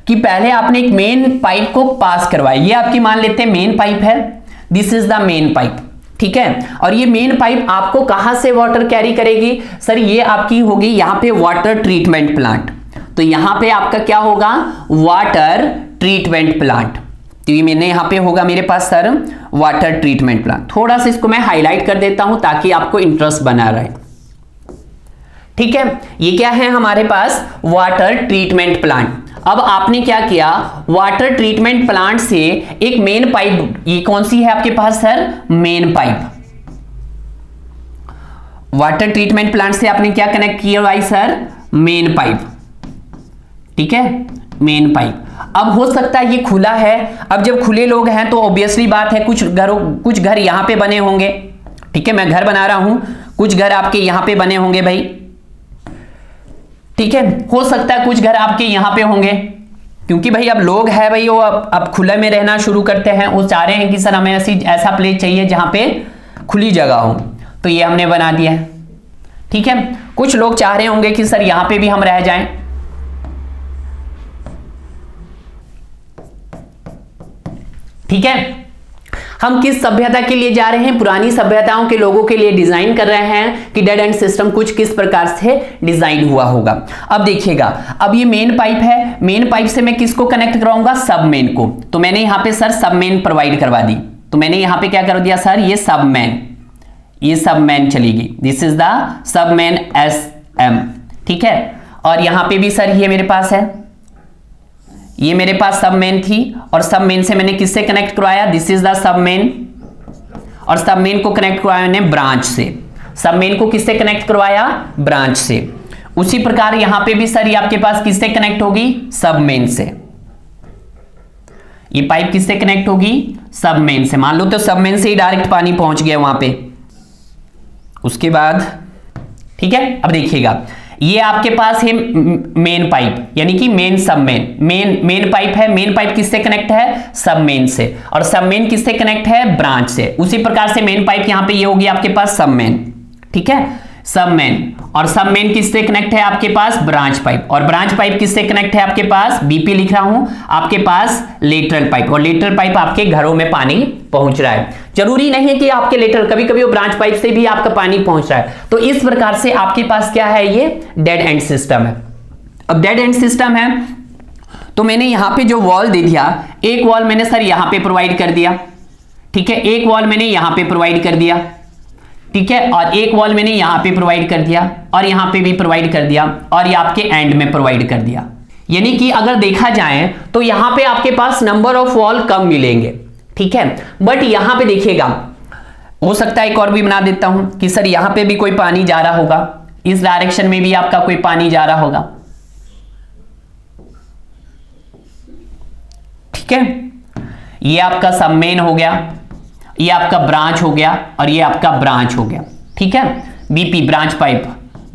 कि पहले आपने एक मेन पाइप को पास करवाया। ये आपकी मान लेते हैं मेन पाइप है, this is the main pipe, ठीक है। और ये मेन पाइप आपको कहां से वाटर कैरी करेगी? सर ये आपकी होगी यहां पे वाटर ट्रीटमेंट प्लांट। तो यहां पे आपका क्या होगा? Water treatment plant. तो ये मैंने यहां पे होगा मेरे पास सर वाटर ट्रीटमेंट प्लांट। थोड़ा सा इसको मैं हाईलाइट कर देता हूं ताकि आपको इंटरेस्ट बना रहे। ठीक है, ये क्या है हमारे पास? Water treatment plant. अब आपने क्या किया? वाटर ट्रीटमेंट प्लांट से एक मेन पाइप, ये कौन सी है आपके पास sir? Main pipe. Water treatment plant से आपने क्या कनेक्ट किया भाई सर? मेन पाइप, ठीक है, मेन पाइप। अब हो सकता है ये खुला है, अब जब खुले लोग हैं तो ऑब्वियसली बात है कुछ घर यहां पे बने होंगे, ठीक है, मैं घर बना रहा हूं, कुछ घर आपके यहां पे बने होंगे भाई, ठीक है। हो सकता है कुछ घर आपके यहां पे होंगे, क्योंकि भाई अब लोग हैं भाई वो अब खुले में रहना शुरू करते हैं, वो चाह रहे हैं कि सर हमें ऐसा प्लेस चाहिए जहां पे खुली जगह हो, तो ये हमने बना दिया है, ठीक है। कुछ लोग चाह रहे होंगे कि सर यहां पे भी हम रह जाएं, ठीक है। हम किस सभ्यता के लिए जा रहे हैं? पुरानी सभ्यताओं के लोगों के लिए डिजाइन कर रहे हैं कि डेड एंड सिस्टम कुछ किस प्रकार से डिजाइन हुआ होगा। अब देखिएगा, अब ये मेन पाइप है, मेन पाइप से मैं किसको कनेक्ट कराऊंगा? सब मेन को। तो मैंने यहां पे सर सब मेन प्रोवाइड करवा दी, तो मैंने यहां पे क्या कर दिया सर? ये सब मेन चलेगी, this is the sub main SM, ठीक है। और यहां पे भी सर ये मेरे पास है, ये मेरे पास सब मेन थी, और सब मेन से मैंने किससे कनेक्ट करवाया? This is the sub main, और सब मेन को कनेक्ट करवाया मैंने ब्रांच से। सब मेन को किससे कनेक्ट करवाया? ब्रांच से। उसी प्रकार यहां पे भी सर ये आपके पास किससे कनेक्ट होगी? सब मेन से। ये पाइप किससे कनेक्ट होगी? सब मेन से। मान लो तो सब मेन से ही डायरेक्ट पानी पहुंच गया वहां पे। उसके बाद ठीक है, अब देखिएगा ये आपके पास है मेन पाइप, यानी कि मेन सब मेन पाइप है। मेन पाइप किससे कनेक्ट है? सब मेन से। और सब मेन किससे कनेक्ट है? ब्रांच से। उसी प्रकार से मेन पाइप यहां पे ये होगी आपके पास सब मेन, ठीक है, सब मेन। और सब मेन किससे कनेक्ट है आपके पास? Branch pipe. और ब्रांच पाइप किससे कनेक्ट है आपके पास? बीपी लिख रहा हूं आपके पास, लेटरल पाइप। और लेटरल पाइप आपके घरों में पानी पहुंच रहा है। जरूरी नहीं है कि आपके लेटरल, कभी कभी वो ब्रांच पाइप से भी आपका पानी पहुंच रहा है। तो इस प्रकार से आपके पास क्या है? ये डेड एंड सिस्टम है। अब डेड एंड सिस्टम है तो मैंने यहां पे जो वॉल दे दिया, एक वॉल मैंने सर यहां पे प्रोवाइड कर दिया, ठीक है, एक वॉल मैंने यहां पे प्रोवाइड कर दिया, ठीक है, और एक वॉल मैंने यहां पे प्रोवाइड कर दिया, और यहां पे भी प्रोवाइड कर दिया, और ये आपके एंड में प्रोवाइड कर दिया। यानी कि अगर देखा जाए तो यहां पे आपके पास नंबर ऑफ वॉल कम मिलेंगे, ठीक है, बट यहां पे देखिएगा, हो सकता है एक और भी बना देता हूं कि सर यहां पे भी कोई पानी जा रहा होगा, इस डायरेक्शन में भी आपका कोई पानी जा रहा होगा, ठीक है। ये आपका सब मेन हो गया, ये आपका ब्रांच हो गया, और ये आपका ब्रांच हो गया, ठीक है। बीपी ब्रांच पाइप,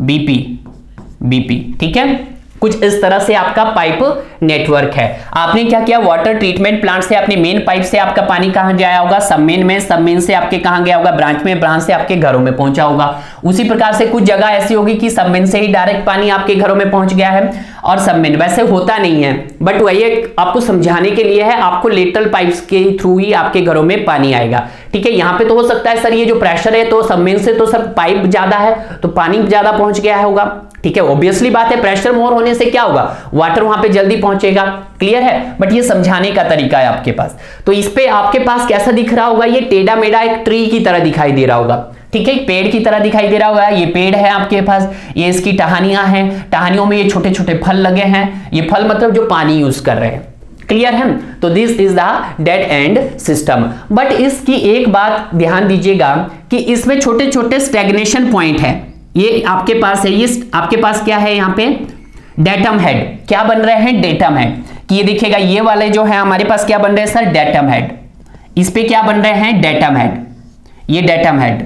बीपी, ठीक है। कुछ इस तरह से आपका पाइप नेटवर्क है। आपने क्या किया? वाटर ट्रीटमेंट प्लांट से अपने मेन पाइप से आपका पानी कहां जाया होगा? सब मेन से आपके कहां गया होगा? ब्रांच में, ब्रांच से आपके घरों में पहुंचा होगा। उसी प्रकार से कुछ जगह ऐसी होगी कि सब मेन से ही डायरेक्ट पानी आपके घरों में पहुंच गया है, और सब मेन वैसे होता नहीं है, बट वही आपको समझाने के लिए है, आपको लेटरल पाइप्स के थ्रू ही आपके घरों में पानी आएगा, ठीक है। यहां पे तो हो सकता है सर ये जो प्रेशर है तो सब मेन से तो सर पाइप ज्यादा है तो पानी ज्यादा पहुंच गया होगा, ठीक है, ऑब्वियसली बात है, प्रेशर मोर होने से क्या होगा? वाटर वहां पे जल्दी पहुंचेगा, क्लियर है। बट ये समझाने का तरीका है आपके पास। तो इस पे आपके पास कैसा दिख रहा होगा? ये टेढ़ा मेढ़ा एक ट्री की तरह दिखाई दे रहा होगा, ठीक है, पेड़ की तरह दिखाई दे रहा होगा। ये पेड़ है आपके पास, ये इसकी टहनियां हैं, टहनियों में ये छोटे छोटे फल लगे हैं, ये फल मतलब जो पानी यूज कर रहे हैं, क्लियर है। तो this is the dead and system. But इसकी एक बात ध्यान दीजिएगा कि इसमें छोटे छोटे स्टैग्नेशन पॉइंट है। ये आपके पास है, ये आपके पास क्या है? यहाँ पे डेटम हेड। क्या बन रहे हैं? Datum head. कि ये देखिएगा, ये वाले जो है हमारे पास क्या बन रहे हैं सर? Datum head. इस पे क्या बन रहे हैं? Datum head. ये डेटम हेड,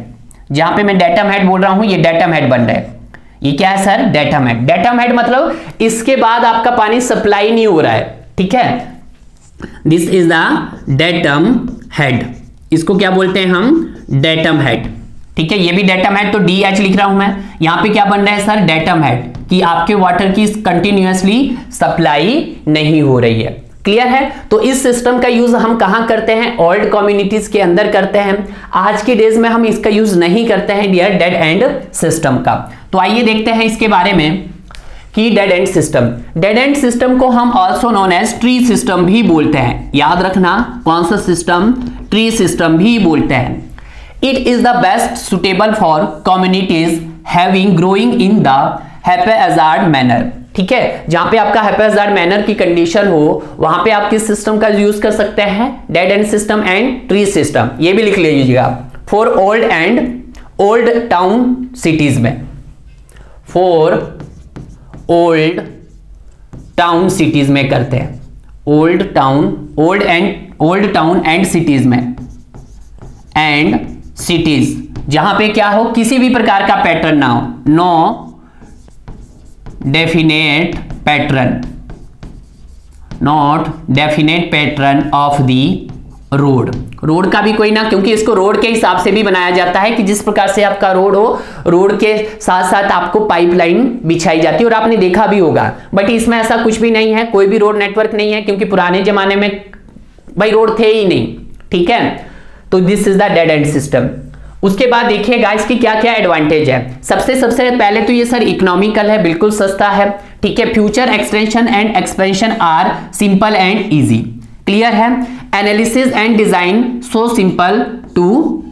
जहां पे मैं डेटम हेड बोल रहा हूं, ये डेटम हेड बन रहे हैं। ये क्या है sir? Datum head. Datum head मतलब इसके बाद आपका पानी सप्लाई नहीं हो रहा है, ठीक है। This is the datum head. इसको क्या बोलते हैं हम? डेटम हेड, ठीक है। ये भी डेटम हेड, तो DH लिख रहा हूं मैं। यहां पे क्या बन रहा है सर? डेटम हेड, कि आपके वाटर की कंटिन्यूअसली सप्लाई नहीं हो रही है, क्लियर है। तो इस सिस्टम का यूज हम कहां करते हैं? ओल्ड कम्युनिटीज के अंदर करते हैं। आज के डेज में हम इसका यूज नहीं करते हैं डियर डेड एंड सिस्टम का। तो आइए देखते हैं इसके बारे में कि डेड एंड सिस्टम को हम also known as tree system भी बोलते हैं। याद रखना, कौन सा सिस्टम? ट्री सिस्टम भी बोलते हैं। It is the best suitable for communities having growing in the haphazard manner, ठीक है। जहां पे आपका haphazard manner की कंडीशन हो, वहां पे आप किस सिस्टम का यूज कर सकते हैं? Dead and system and tree system. ये भी लिख लीजिएगा। फॉर ओल्ड टाउन सिटीज में, फॉर ओल्ड टाउन सिटीज में करते हैं। ओल्ड टाउन एंड सिटीज में, एंड सिटीज जहां पे क्या हो? किसी भी प्रकार का पैटर्न ना हो, no definite pattern, not definite pattern of the road का भी कोई ना, क्योंकि इसको रोड के हिसाब से भी बनाया जाता है कि जिस प्रकार से आपका रोड हो, रोड के साथ साथ आपको पाइपलाइन बिछाई जाती है, और आपने देखा भी होगा। बट इसमें ऐसा कुछ भी नहीं है, कोई भी रोड नेटवर्क नहीं है, क्योंकि पुराने जमाने में भाई रोड थे ही नहीं, ठीक है। तो this is the dead and system. उसके बाद देखिएगा इसकी क्या क्या एडवांटेज है। सबसे पहले तो ये सर इकोनॉमिकल है, बिल्कुल सस्ता है, ठीक है। Future extension and expansion are simple and easy, clear है। Analysis and design so simple to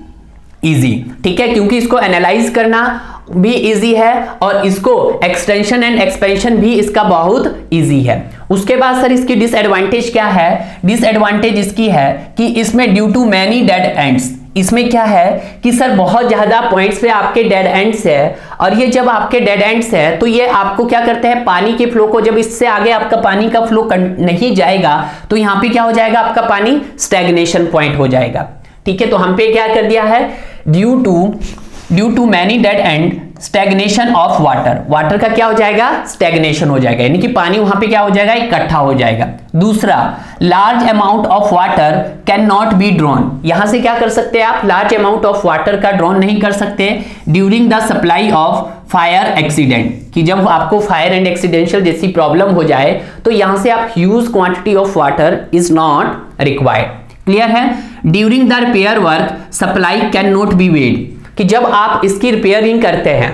easy, ठीक है, क्योंकि इसको एनालाइज करना भी इजी है और इसको एक्सटेंशन एंड एक्सपेंशन भी इसका बहुत इजी है। उसके बाद सर इसकी डिसएडवांटेज क्या है? डिसएडवांटेज इसकी है कि इसमें due to many dead ends, इसमें क्या है कि सर बहुत ज्यादा पॉइंट्स पे आपके डेड एंड्स है, और ये जब आपके डेड एंड्स है तो ये आपको क्या करते हैं? पानी के फ्लो को, जब इससे आगे आपका पानी का फ्लो नहीं जाएगा तो यहाँ पे क्या हो जाएगा? आपका पानी स्टैग्नेशन पॉइंट हो जाएगा, ठीक है। तो हम पे क्या कर दिया है? Due to many dead end stagnation of water, water का क्या हो जाएगा, स्टैग्नेशन हो जाएगा, यानी कि पानी वहां पे क्या हो जाएगा, इकट्ठा हो जाएगा। दूसरा, large amount of water can not be drawn, यहां से क्या कर सकते हैं आप, लार्ज अमाउंट ऑफ वाटर का ड्रॉन नहीं कर सकते during the supply of fire accident, कि जब आपको फायर एंड एक्सीडेंशियल जैसी प्रॉब्लम हो जाए तो यहां से आप huge quantity of water is not required. Clear है। During the repair work supply can not be wade, कि जब आप इसकी रिपेयरिंग करते हैं,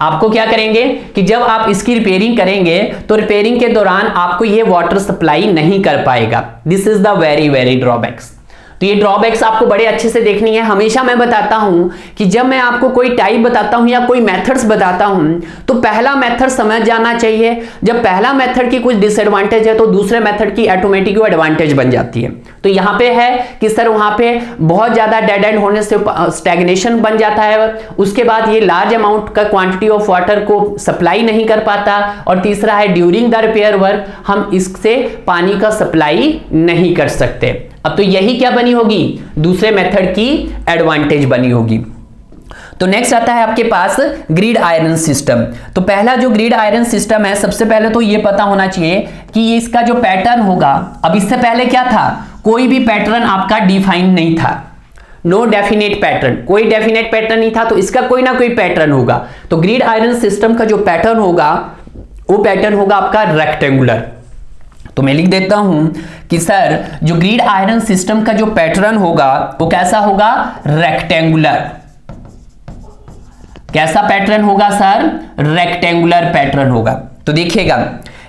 आपको क्या करेंगे कि जब आप इसकी रिपेयरिंग करेंगे तो रिपेयरिंग के दौरान आपको ये वाटर सप्लाई नहीं कर पाएगा। This is the very very drawbacks. तो ये ड्रॉबैक्स आपको बड़े अच्छे से देखनी है। हमेशा मैं बताता हूं कि जब मैं आपको कोई टाइप बताता हूं या कोई मेथड्स बताता हूं तो पहला मेथड समझ जाना चाहिए। जब पहला मेथड की कुछ डिसएडवांटेज है तो दूसरे मेथड की ऑटोमेटिक एडवांटेज बन जाती है। तो यहां पे है कि सर वहां पे बहुत ज्यादा डेड एंड होने से स्टैग्नेशन बन जाता है, उसके बाद ये लार्ज अमाउंट का क्वांटिटी ऑफ वाटर को सप्लाई नहीं कर पाता, और तीसरा है ड्यूरिंग द रिपेयर वर्क हम इससे पानी का सप्लाई नहीं कर सकते। अब तो यही क्या बनी होगी, दूसरे मेथड की एडवांटेज बनी होगी। तो नेक्स्ट आता है आपके पास ग्रिड आयरन सिस्टम। तो पहला जो ग्रिड आयरन सिस्टम है, सबसे पहले तो ये पता होना चाहिए कि ये इसका जो पैटर्न होगा, अब इससे पहले क्या था, कोई भी पैटर्न आपका डिफाइन नहीं था, नो डेफिनेट पैटर्न, कोई डेफिनेट पैटर्न नहीं था, तो इसका कोई ना कोई पैटर्न होगा। तो ग्रिड आयरन सिस्टम का जो पैटर्न होगा वो पैटर्न होगा आपका रेक्टेंगुलर। तो मैं लिख देता हूं कि सर जो ग्रिड आयरन सिस्टम का जो पैटर्न होगा वो कैसा होगा, रेक्टेंगुलर। कैसा पैटर्न होगा सर, रेक्टेंगुलर पैटर्न होगा। तो देखिएगा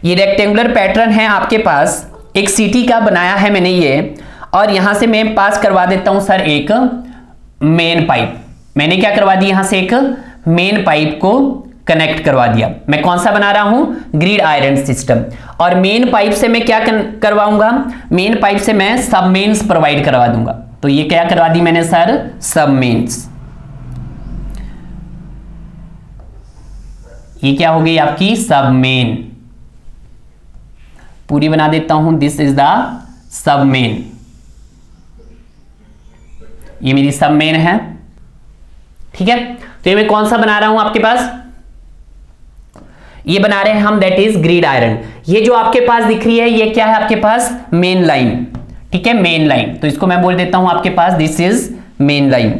ये रेक्टेंगुलर पैटर्न है आपके पास, एक सीटी का बनाया है मैंने ये, और यहां से मैं पास करवा देता हूं सर एक मेन पाइप। मैंने क्या करवा दी, यहां से एक मेन पाइप को कनेक्ट करवा दिया। मैं कौन सा बना रहा हूं, ग्रिड आयरन सिस्टम। और मेन पाइप से मैं क्या करवाऊंगा, मेन पाइप से मैं सब मेन्स प्रोवाइड करवा दूंगा। तो ये क्या करवा दी मैंने सर, सब मेन्स। ये क्या हो गई आपकी सब मेन, पूरी बना देता हूं, this is the sub main. ये मेरी सब मेन है, ठीक है। तो ये मैं कौन सा बना रहा हूं आपके पास, ये बना रहे हैं हम, दैट इज ग्रिड आयरन। ये जो आपके पास दिख रही है ये क्या है आपके पास, मेन लाइन, ठीक है, मेन लाइन। तो इसको मैं बोल देता हूं आपके पास, this is main line,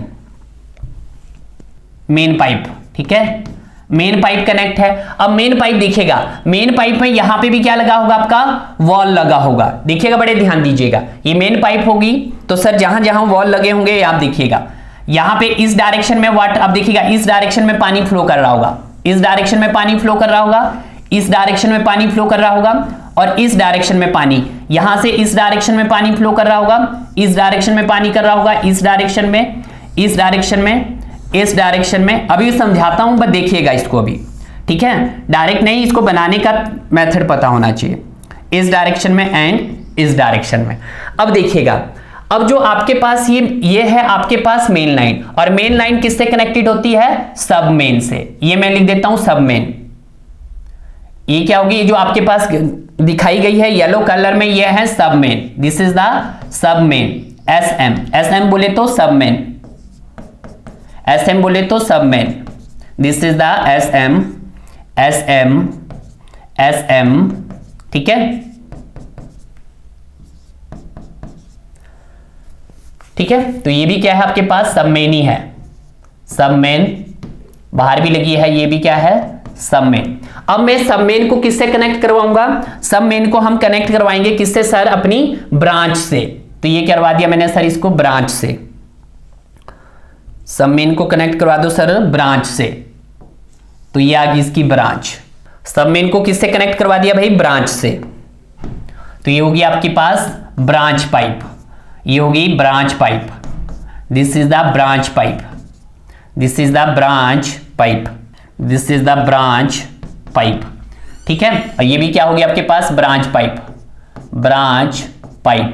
main pipe, ठीक है, मेन पाइप कनेक्ट है। अब मेन पाइप देखिएगा, मेन पाइप में यहां पे भी क्या लगा होगा आपका, वॉल लगा होगा। देखिएगा, बड़े ध्यान दीजिएगा, ये मेन पाइप होगी तो सर जहां जहां वॉल लगे होंगे आप देखिएगा, यहां पे इस डायरेक्शन में वाटर, अब देखिएगा इस डायरेक्शन में पानी फ्लो कर रहा होगा, इस डायरेक्शन में पानी फ्लो कर रहा होगा, इस डायरेक्शन में पानी फ्लो कर रहा होगा, और इस डायरेक्शन में पानी, यहां से इस डायरेक्शन में पानी फ्लो कर रहा होगा, इस डायरेक्शन में पानी कर रहा होगा, इस डायरेक्शन में, इस डायरेक्शन में, इस डायरेक्शन में। अभी समझाता हूं, बस देखिएगा इसको अभी, ठीक है, डायरेक्ट नहीं, इसको बनाने का मेथड पता होना चाहिए, इस डायरेक्शन में एंड इस डायरेक्शन में। अब देखिएगा, अब जो आपके पास ये है आपके पास मेन लाइन, और मेन लाइन किससे कनेक्टेड होती है, सब मेन से। ये मैं लिख देता हूं सब मेन। ये क्या होगी, जो आपके पास दिखाई गई है येलो कलर में, ये है sub main, this is the sub main, S M, S M बोले तो सब मेन, एस एम बोले तो sub main, this is the S M, S M, S M, ठीक है, ठीक है। तो ये भी क्या है आपके पास, सब मेन ही है, सब मेन, बाहर भी लगी है, ये भी क्या है, सब मेन। अब मैं सब मेन को किससे कनेक्ट करवाऊंगा, सब मेन को हम कनेक्ट करवाएंगे किससे सर, अपनी ब्रांच से। तो ये करवा दिया मैंने सर इसको ब्रांच से, सब मेन को कनेक्ट करवा दो सर ब्रांच से। तो ये आ गई इसकी ब्रांच, सब मेन को किससे कनेक्ट करवा दिया भाई, ब्रांच से। तो ये होगी आपके पास ब्रांच पाइप, ये होगी branch pipe, this is the branch pipe, this is the branch pipe, this is the branch pipe, ठीक है। और ये भी क्या होगी आपके पास, branch pipe, branch pipe,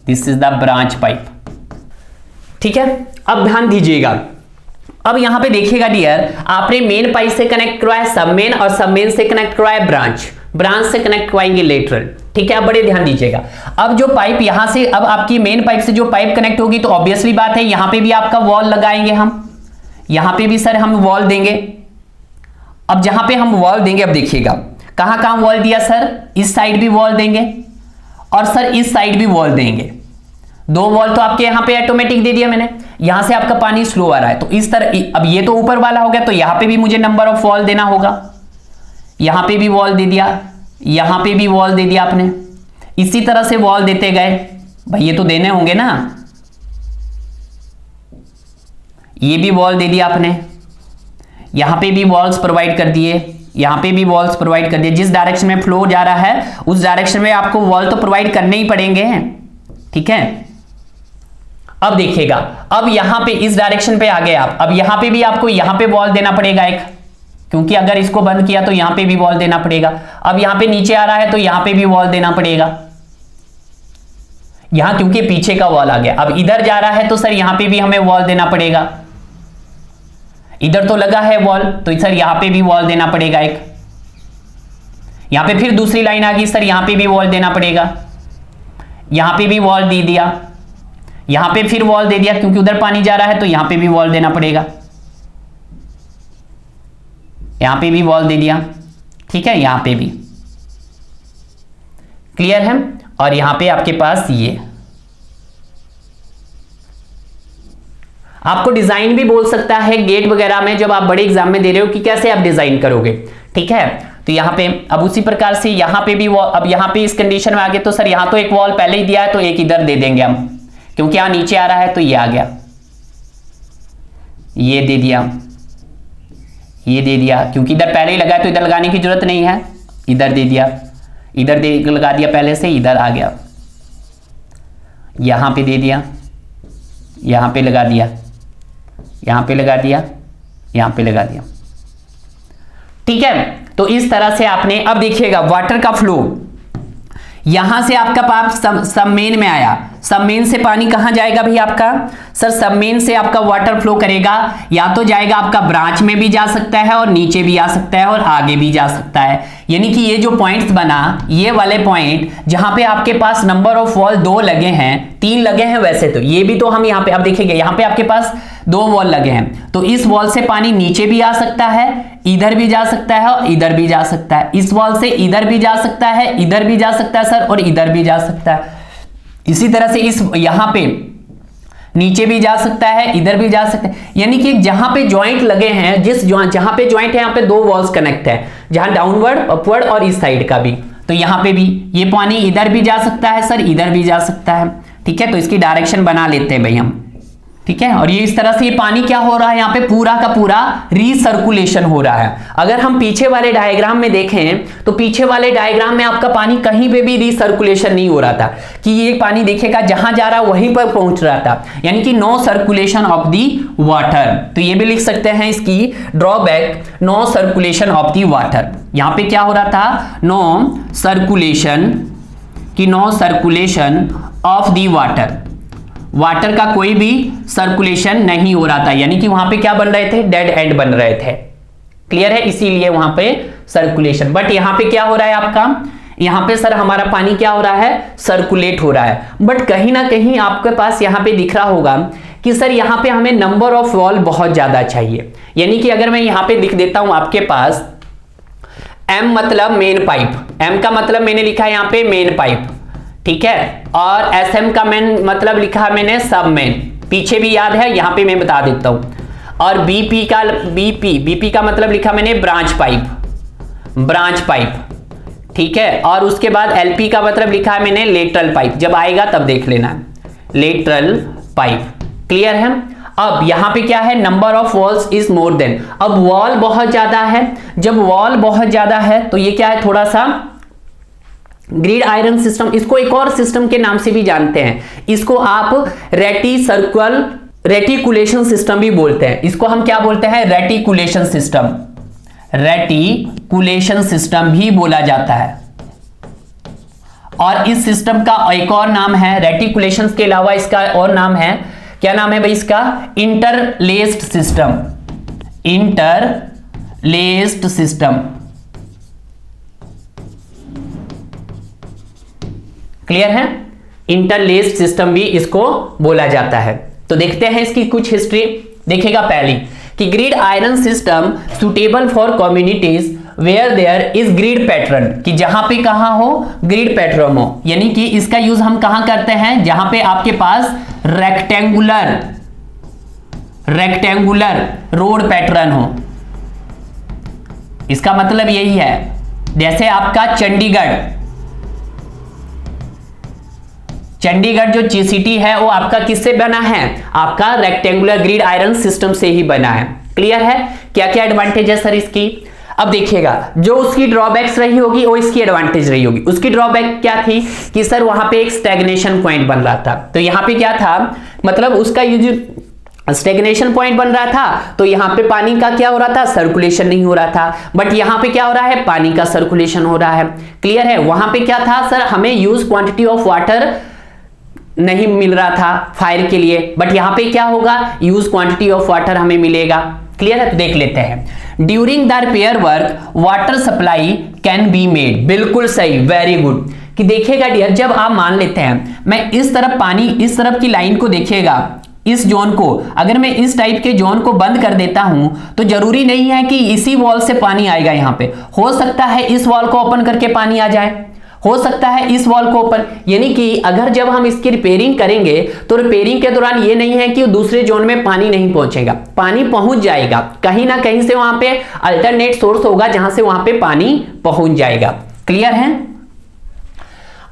this is the branch pipe, ठीक है। अब ध्यान दीजिएगा, अब यहां पे देखिएगा डियर, आपने मेन पाइप से कनेक्ट करवाया सब मेन, और सब मेन से कनेक्ट करवाया ब्रांच, ब्रांच से कनेक्ट करवाएंगे लेटरल, ठीक है। अब बड़े ध्यान दीजिएगा, अब जो पाइप यहां से, अब आपकी मेन पाइप से जो पाइप कनेक्ट होगी तो ऑब्वियसली बात है यहां पे भी आपका वॉल लगाएंगे हम, यहां पे भी सर हम वॉल देंगे, अब जहां पे हम वॉल देंगे, अब देखिएगा कहां कहां वॉल दिया सर, इस साइड भी वॉल देंगे और सर इस साइड भी वॉल देंगे। 2 वॉल तो आपके यहां पे ऑटोमेटिक दे दिया मैंने। यहां से आपका पानी स्लो आ रहा है तो इस तरह, अब ये तो ऊपर वाला हो गया तो यहां पे भी मुझे नंबर ऑफ वॉल देना होगा। यहां पे भी वॉल दे दिया, यहां पे भी वॉल दे दिया आपने, इसी तरह से वॉल देते गए। भाई ये तो देने होंगे ना, ये भी वॉल दे दिया आपने, यहां पे भी वॉल्स प्रोवाइड कर दिए, यहां पे भी वॉल्स प्रोवाइड कर दिए। जिस डायरेक्शन में फ्लो जा रहा है उस डायरेक्शन में आपको वॉल तो प्रोवाइड करने ही पड़ेंगे, ठीक है। अब देखिएगा, अब यहां पे इस डायरेक्शन पे आ गए आप, अब यहां पे भी आपको यहां पे वॉल देना पड़ेगा एक, क्योंकि अगर इसको बंद किया तो यहां पे भी वॉल देना पड़ेगा। अब यहां पे नीचे आ रहा है तो यहां पे भी वॉल देना पड़ेगा, यहां क्योंकि पीछे का वॉल आ गया। अब इधर जा रहा है तो सर यहां पे भी हमें वॉल देना पड़ेगा, इधर तो लगा है वॉल तो सर यहां पे भी वॉल देना पड़ेगा एक। यहां पे फिर दूसरी लाइन आ गई, सर यहां पे भी वॉल देना पड़ेगा, यहां पे भी वॉल दे दिया, यहां पे फिर वॉल दे दिया क्योंकि उधर पानी जा रहा है तो यहां पे भी वॉल देना पड़ेगा, यहां पे भी वॉल दे दिया, ठीक है, यहां पे भी। क्लियर है। और यहां पे आपके पास ये आपको डिजाइन भी बोल सकता है गेट वगैरह में, जब आप बड़े एग्जाम में दे रहे हो कि कैसे आप डिजाइन करोगे, ठीक है। तो यहां पे अब उसी प्रकार से यहां पे भी अब यहां पे इस कंडीशन में आ गए तो सर यहां तो एक वॉल पहले ही दिया है तो एक इधर दे देंगे हम, क्योंकि यहां नीचे आ रहा है तो ये आ गया, ये दे दिया, ये दे दिया, क्योंकि इधर पहले ही लगा है तो इधर लगाने की जरूरत नहीं है, इधर दे दिया, इधर लगा दिया पहले से, इधर आ गया, यहां पे दे दिया, यहां पे लगा दिया, यहां पे लगा दिया, यहां पे लगा दिया, ठीक है। तो इस तरह से आपने, अब देखिएगा वाटर का फ्लो यहां से आपका पाप सबमेन में आया, सबमेन से पानी कहां जाएगा भाई आपका, सर सबमेन से आपका वाटर फ्लो करेगा, या तो जाएगा आपका ब्रांच में भी जा सकता है और नीचे भी आ सकता है और आगे भी जा सकता है। यानी कि ये जो पॉइंट्स बना, ये वाले पॉइंट जहां पे आपके पास नंबर ऑफ वॉल 2 लगे हैं, 3 लगे हैं वैसे तो, ये भी तो हम यहां पे, अब देखिएगा यहां पे आपके पास 2 वॉल लगे हैं तो इस वॉल से पानी नीचे भी आ सकता है, इधर भी जा सकता है और इधर भी जा सकता है, इस वॉल से इधर भी जा सकता है, इधर भी जा सकता है सर और इधर भी जा सकता है। इसी तरह से इस यहां पे नीचे भी जा सकता है, इधर भी जा सकता है। यानी कि जहां पे जॉइंट लगे हैं, जहां पे जॉइंट है, यहां पे 2 वॉल्स कनेक्ट है, जहां डाउनवर्ड, अपवर्ड और इस साइड का भी, तो यहां पे भी ये पानी इधर भी जा सकता है सर, इधर भी जा सकता है, ठीक है। तो इसकी डायरेक्शन बना लेते हैं भाई हम, ठीक है। और ये इस तरह से ये पानी क्या हो रहा है, यहाँ पे पूरा का पूरा रीसर्कुलेशन हो रहा है। अगर हम पीछे वाले डायग्राम में देखें तो पीछे वाले डायग्राम में आपका पानी कहीं पे भी रीसर्कुलेशन नहीं हो रहा था, कि ये पानी देखेगा जहां जा रहा वहीं पर पहुंच रहा था, यानी कि no circulation of the water. तो ये भी लिख सकते हैं इसकी drawback, no circulation of the water. यहां पे क्या हो रहा था, नो सर्कुलेशन, कि no circulation of the water, water का कोई भी सर्कुलेशन नहीं हो रहा था, यानी कि वहां पे क्या बन रहे थे, डेड एंड बन रहे थे। क्लियर है, इसीलिए वहां पे सर्कुलेशन। बट यहां पे क्या हो रहा है आपका, यहां पे सर हमारा पानी क्या हो रहा है, सर्कुलेट हो रहा है। बट कहीं ना कहीं आपके पास यहां पे दिख रहा होगा कि सर यहां पे हमें नंबर ऑफ वॉल बहुत ज्यादा चाहिए। यानी कि अगर मैं यहां पे लिख देता हूं आपके पास M मतलब मेन पाइप, M का मतलब मैंने लिखा है यहां पे मेन पाइप, ठीक है, और SM का मेन मतलब लिखा है मैंने सब मेन, पीछे भी याद है, यहां पे मैं बता देता हूं। और BP का मतलब लिखा मैंने ब्रांच पाइप, ब्रांच पाइप, ठीक है। और उसके बाद LP का मतलब लिखा है मैंने लेटरल पाइप, जब आएगा तब देख लेना, लेटरल पाइप। क्लियर है। अब यहां पे क्या है, number of walls is more than, अब वॉल बहुत ज्यादा है, जब वॉल बहुत ज्यादा है तो ये क्या है, थोड़ा सा ग्रिड आयरन सिस्टम, इसको एक और सिस्टम के नाम से भी जानते हैं, इसको आप रेटिकुलेशन सिस्टम भी बोलते हैं। इसको हम क्या बोलते हैं, रेटिकुलेशन सिस्टम, रेटिकुलेशन सिस्टम भी बोला जाता है। और इस सिस्टम का एक और नाम है, रेटिकुलेशन के अलावा इसका और नाम है, क्या नाम है भाई इसका, interlaced system, interlaced system. Clear है, इंटरलेस्ड सिस्टम भी इसको बोला जाता है। तो देखते हैं इसकी कुछ हिस्ट्री। देखिएगा पहली कि gridiron system suitable for communities where there is grid pattern, कि जहां पे कहां हो ग्रिड पैटर्न हो, यानी कि इसका यूज हम कहां करते हैं, जहां पे आपके पास रेक्टेंगुलर रोड पैटर्न हो। इसका मतलब यही है, जैसे आपका चंडीगढ़ जो सिटी है वो आपका किससे बना है, आपका रेक्टेंगुलर ग्रिड आयरन सिस्टम से ही बना है। क्लियर है, क्या क्या एडवांटेज है सर इसकी। अब देखिएगा, जो उसकी ड्रॉबैक्स रही होगी वो इसकी एडवांटेज रही होगी। उसकी ड्रॉबैक क्या थी कि सर वहां पे एक स्टैग्नेशन पॉइंट बन रहा था, तो यहां पे क्या था, मतलब उसका यूज स्टेग्नेशन पॉइंट बन रहा था, तो यहां पे पानी का क्या हो रहा था, सर्कुलेशन नहीं हो रहा था। बट यहां पे क्या हो रहा है, पानी का सर्कुलेशन हो रहा है। क्लियर है, वहां पे क्या था सर, हमें यूज क्वांटिटी ऑफ वाटर नहीं मिल रहा था फायर के लिए, बट यहां पे क्या होगा, यूज क्वांटिटी ऑफ वाटर हमें मिलेगा। क्लियर है, तो देख लेते हैं। During the repair work water supply can be made, बिल्कुल सही, वेरी गुड। कि देखिएगा डियर, जब आप मान लेते हैं मैं इस तरफ पानी, इस तरफ की लाइन को देखिएगा, इस जोन को अगर मैं इस टाइप के जोन को बंद कर देता हूं तो जरूरी नहीं है कि इसी वॉल से पानी आएगा। यहां पे हो सकता है इस वॉल को ओपन करके पानी आ जाए, हो सकता है इस वॉल को ओपन, यानी कि अगर जब हम इसकी रिपेयरिंग करेंगे तो रिपेयरिंग के दौरान ये नहीं है कि दूसरे जोन में पानी नहीं पहुंचेगा, पानी पहुंच जाएगा, कहीं ना कहीं से वहां पे अल्टरनेट सोर्स होगा जहां से वहां पे पानी पहुंच जाएगा। क्लियर है,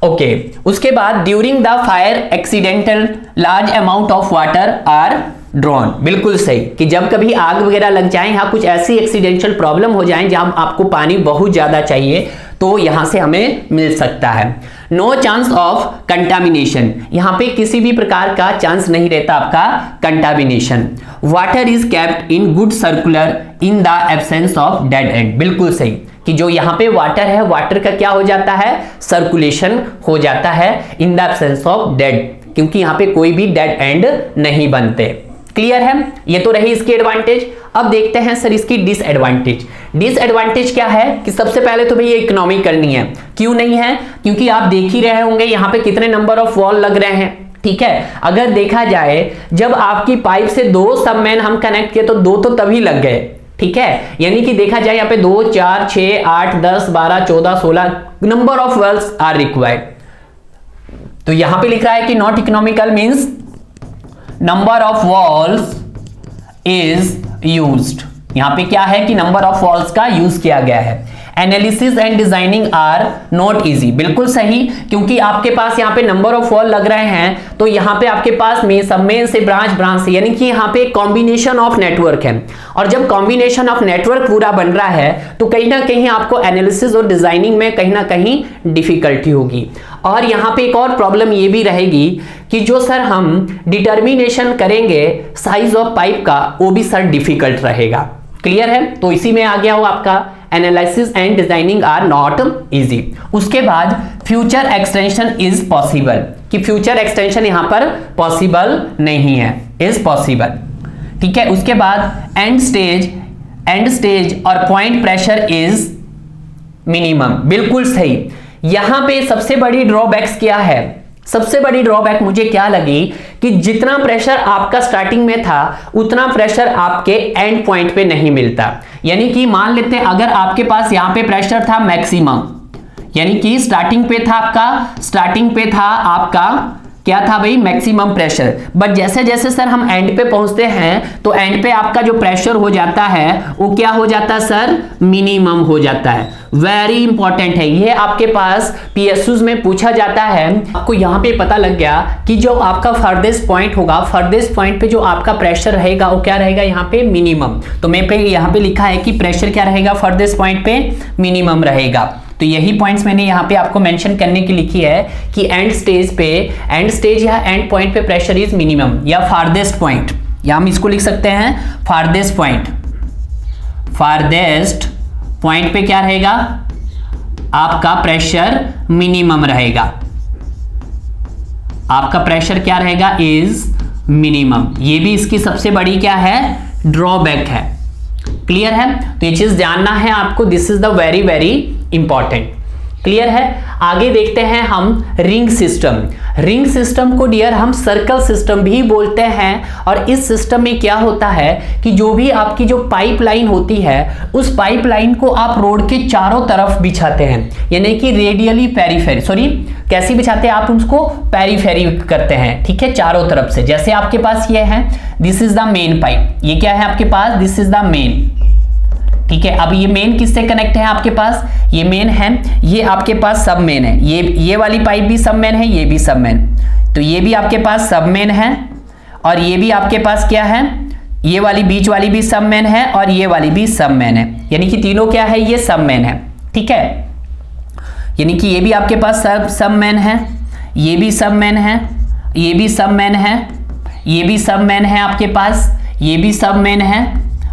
ओके। उसके बाद during the fire accidental large amount of water are drawn, बिल्कुल सही, कि जब कभी आग वगैरह लग जाए या कुछ ऐसी एक्सीडेंशियल प्रॉब्लम हो जाए जहां आपको पानी बहुत ज्यादा चाहिए, तो यहां से हमें मिल सकता है। नो चांस ऑफ कंटामिनेशन, यहां पे किसी भी प्रकार का चांस नहीं रहता आपका contamination. Water is kept in good circular in the absence of dead and, बिल्कुल सही, कि जो यहां पे वाटर है, वाटर का क्या हो जाता है, सर्कुलेशन हो जाता है in the absence of dead, क्योंकि यहां पे कोई भी डेड एंड नहीं बनते। क्लियर है, ये तो रही इसकी एडवांटेज। अब देखते हैं सर इसकी डिसएडवांटेज। डिसएडवांटेज क्या है कि सबसे पहले तो भाई ये इकोनॉमी करनी है। क्यों नहीं है, क्योंकि आप देख ही रहे होंगे यहां पे कितने नंबर ऑफ वॉल लग रहे हैं। ठीक है, अगर देखा जाए जब आपकी पाइप से 2 सबमेन हम कनेक्ट किए तो 2 तो तभी लग गए। ठीक है, यानी कि देखा जाए यहाँ पे 2, 4, 6, 8, 10, 12, 14, 16 number of wells are required. तो यहां पे लिख रहा है कि not economical means number of walls is used, यहां पे क्या है कि नंबर ऑफ वॉल्स का यूज किया गया है। Analysis and designing are not easy, बिल्कुल सही, क्योंकि आपके पास यहाँ पे नंबर ऑफ वॉल लग रहे हैं तो यहाँ पे आपके पास में सबमेन से ब्रांच से, यानी कि यहाँ पे कॉम्बिनेशन ऑफ नेटवर्क है, और जब कॉम्बिनेशन ऑफ नेटवर्क पूरा बन रहा है तो कहीं ना कहीं आपको एनालिसिस और डिजाइनिंग में कहीं ना कहीं डिफिकल्टी होगी। और यहाँ पे एक और प्रॉब्लम ये भी रहेगी कि जो सर हम डिटर्मिनेशन करेंगे साइज ऑफ पाइप का, वो भी सर डिफिकल्ट रहेगा। क्लियर है, तो इसी में आ गया हो आपका analysis and designing are not easy. उसके बाद फ्यूचर एक्सटेंशन इज पॉसिबल, कि फ्यूचर एक्सटेंशन यहां पर पॉसिबल नहीं है, इज पॉसिबल। ठीक है, उसके बाद एंड स्टेज और पॉइंट प्रेशर इज मिनिमम, बिल्कुल सही। यहां पे सबसे बड़ी ड्रॉबैक्स क्या है, सबसे बड़ी ड्रॉबैक मुझे क्या लगी कि जितना प्रेशर आपका स्टार्टिंग में था उतना प्रेशर आपके एंड पॉइंट पे नहीं मिलता। यानी कि मान लेते हैं अगर आपके पास यहां पे प्रेशर था मैक्सिमम, यानी कि स्टार्टिंग पे था आपका क्या था भाई, मैक्सिमम प्रेशर, बट जैसे जैसे सर हम एंड पे पहुंचते हैं तो एंड पे आपका जो प्रेशर हो जाता है वो क्या हो जाता है सर, मिनिमम हो जाता है। वेरी इंपॉर्टेंट है ये, आपके पास पीएसयूज में पूछा जाता है। आपको यहाँ पे पता लग गया कि जो आपका फर्देस्ट पॉइंट होगा, फर्देस्ट पॉइंट पे जो आपका प्रेशर रहेगा वो क्या रहेगा, यहाँ पे मिनिमम। तो मैं पे यहाँ पे लिखा है कि प्रेशर क्या रहेगा, फर्देस्ट पॉइंट पे मिनिमम रहेगा। तो यही पॉइंट्स मैंने यहाँ पे आपको मेंशन करने की लिखी है कि एंड स्टेज या एंड पॉइंट पे प्रेशर इज मिनिमम, या फारदेस्ट पॉइंट, या हम इसको लिख सकते हैं फारदेस्ट पॉइंट पे क्या रहेगा, आपका प्रेशर मिनिमम रहेगा, आपका प्रेशर क्या रहेगा, इज मिनिमम। ये भी इसकी सबसे बड़ी क्या है, ड्रॉबैक है। क्लियर है, तो ये चीज जानना है आपको, this is the very important. Clear है, आगे देखते हैं हम रिंग सिस्टम। रिंग सिस्टम को डियर हम सर्कल सिस्टम भी बोलते हैं। और इस सिस्टम में क्या होता है कि जो भी आपकी जो पाइपलाइन होती है उस पाइपलाइन को आप रोड के चारों तरफ बिछाते हैं, यानी कि रेडियली पेरीफेरी, सॉरी कैसी बिछाते हैं आप उसको, पेरीफेरी करते हैं, ठीक है, चारों तरफ से। जैसे आपके पास ये है, this is the main pipe, ये क्या है आपके पास, दिस इज द मेन, ठीक है। अब ये मेन किससे कनेक्ट है आपके पास, ये मेन है, ये आपके पास सब मेन है, ये वाली पाइप भी सब मेन है, ये भी सब मेन, तो ये भी आपके पास सब मेन है, और ये भी आपके पास क्या है, ये वाली बीच वाली भी सब मेन है, और ये वाली भी सब मेन है, यानी कि तीनों क्या है, ये सब मेन है, ठीक है। यानी कि ये भी आपके पास सब मेन है, ये भी सब मेन है, ये भी सब मेन है, ये भी सब मेन है आपके पास, ये भी सब मेन है,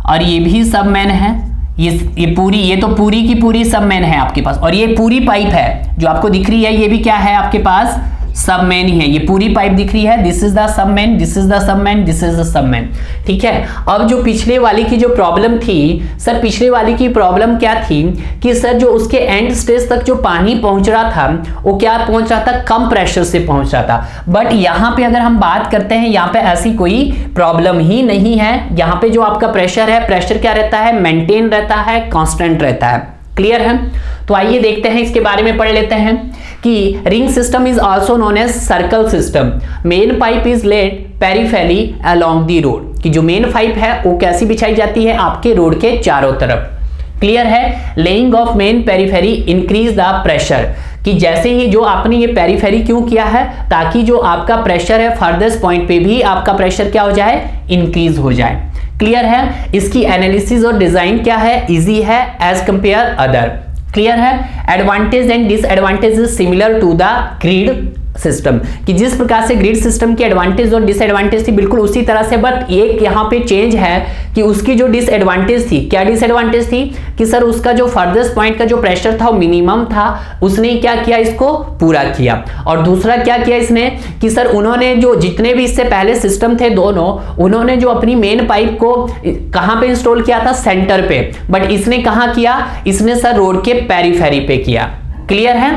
और ये भी सब मेन है, ये तो पूरी की पूरी सब मेन है आपके पास। और ये पूरी पाइप है जो आपको दिख रही है, ये भी क्या है आपके पास, सब मेन ही है, ये पूरी पाइप दिख रही है, this is the sub main, this is the sub main, this is the sub main, ठीक है। अब जो पिछले वाली की जो प्रॉब्लम थी सर, पिछले वाली की प्रॉब्लम क्या थी कि सर जो उसके एंड स्टेज तक जो पानी पहुंच रहा था वो क्या पहुंच रहा था, कम प्रेशर से पहुंच रहा था। बट यहाँ पे अगर हम बात करते हैं, यहाँ पे ऐसी कोई प्रॉब्लम ही नहीं है। यहाँ पे जो आपका प्रेशर है, प्रेशर क्या रहता है, मेंटेन रहता है, कांस्टेंट रहता है। क्लियर है? तो आइए देखते हैं, इसके बारे में पढ़ लेते हैं कि ring system is also known as circle system. Main pipe is laid peripherally along the road, कि जो मेन पाइप है वो कैसी बिछाई जाती है, आपके रोड के चारों तरफ। क्लियर है? Laying of main periphery increase the pressure, कि जैसे ही जो आपने ये पेरिफेरी क्यों किया है, ताकि जो आपका प्रेशर है फर्देस्ट पॉइंट पे भी आपका प्रेशर क्या हो जाए, इंक्रीज हो जाए। क्लियर है? इसकी एनालिसिस और डिजाइन क्या है, इजी है एज कंपेयर अदर। क्लियर है? Advantage and disadvantage is similar to the grid system, कि जिस प्रकार से ग्रिड सिस्टम की एडवांटेज और डिसएडवांटेज थी बिल्कुल उसी तरह से, बट एक यहाँ पे चेंज है कि उसकी जो डिसएडवांटेज थी, क्या डिसएडवांटेज थी कि सर उसका जो फर्देस्ट पॉइंट का जो प्रेशर था वो मिनिमम था, उसने क्या किया, इसको पूरा किया। और दूसरा क्या किया इसने कि सर उन्होंने जो जितने भी इससे पहले सिस्टम थे दोनों, उन्होंने जो अपनी मेन पाइप को कहां पे इंस्टॉल किया था, सेंटर पे, बट इसने कहां किया, इसने सर रोड के पेरिफेरी पे किया। क्लियर है?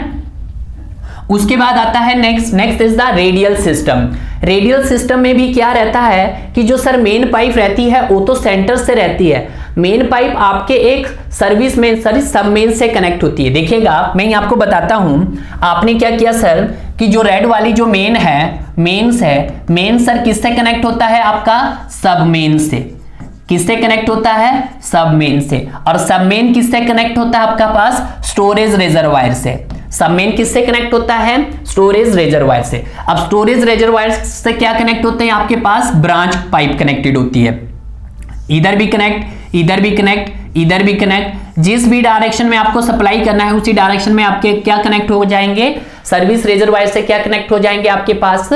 उसके बाद आता है next is the radial system. Radial system में भी क्या रहता है कि जो सर मेन पाइप रहती है वो तो सेंटर से रहती है, मेन पाइप आपके एक सर्विस मेन सब मेन से कनेक्ट होती है। देखिएगा मैं आपको बताता हूं, आपने क्या किया सर कि जो रेड वाली जो मेन है, मेंस है, मेन सर किससे कनेक्ट होता है, आपका सब मेन से। किससे कनेक्ट होता है, सब मेन से। और सब मेन किससे कनेक्ट होता है आपका पास, स्टोरेज रिजर्वायर से। सब मेन किससे कनेक्ट होता है, स्टोरेज रिजर्वायर से। अब स्टोरेज रिजर्वायर से क्या कनेक्ट होते हैं, आपके पास ब्रांच पाइप कनेक्टेड होती है, इधर भी कनेक्ट, इधर भी कनेक्ट, इधर भी कनेक्ट। जिस भी डायरेक्शन में आपको सप्लाई करना है उसी डायरेक्शन में आपके क्या कनेक्ट हो जाएंगे, सर्विस रिजर्वायर से क्या कनेक्ट हो जाएंगे आपके पास,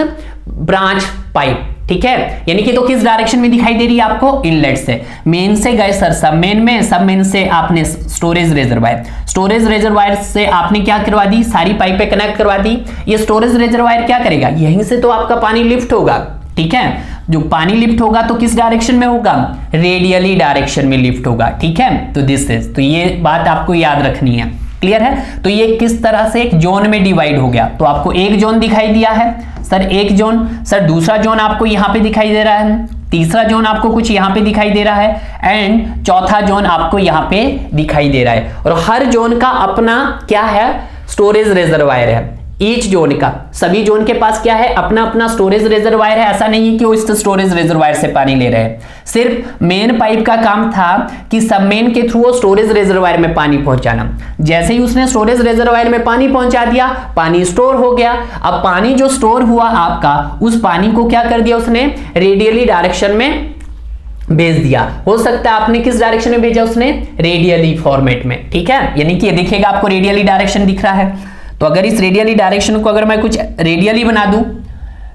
ब्रांच पाइप। ठीक है, यानी कि तो किस डायरेक्शन में दिखाई दे रही है आपको, इनलेट से। मेन से गए सर सब मेन में, सब मेन से आपने स्टोरेज रिजर्वायर, स्टोरेज रिजर्वायर से आपने क्या करवा दी, सारी पाइपें कनेक्ट करवा दी। ये स्टोरेज रिजर्वायर क्या करेगा, यहीं से तो आपका पानी लिफ्ट होगा। ठीक है, जो पानी लिफ्ट होगा तो किस डायरेक्शन में होगा, रेडियली डायरेक्शन में लिफ्ट होगा। ठीक है, तो दिस इज, तो ये बात आपको याद रखनी है। क्लियर है? तो ये किस तरह से एक जोन में डिवाइड हो गया, तो आपको एक जोन दिखाई दिया है सर, एक जोन सर, दूसरा जोन आपको यहां पे दिखाई दे रहा है, तीसरा जोन आपको कुछ यहां पे दिखाई दे रहा है, एंड चौथा जोन आपको यहां पे दिखाई दे रहा है। और हर जोन का अपना क्या है, स्टोरेज रिजर्वायर है। ईच जोन का, सभी जोन के पास क्या है, अपना अपना स्टोरेज रिजर्वायर है। ऐसा नहीं है कि वो इस स्टोरेज रिजर्वायर से पानी ले रहे हैं, सिर्फ मेन पाइप का काम था कि सब मेन के थ्रू वो स्टोरेज रिजर्वायर में पानी पहुंचाना। जैसे ही उसने स्टोरेज रिजर्वायर में पानी पहुंचा दिया, पानी स्टोर हो गया। अब पानी जो स्टोर हुआ आपका, उस पानी को क्या कर दिया उसने, रेडियली डायरेक्शन में भेज दिया। हो सकता है आपने किस डायरेक्शन में भेजा, उसने रेडियली फॉर्मेट में। ठीक है, यानी कि ये देखिएगा आपको रेडियली डायरेक्शन दिख रहा है। तो अगर इस रेडियली डायरेक्शन को अगर मैं कुछ रेडियली बना दूं,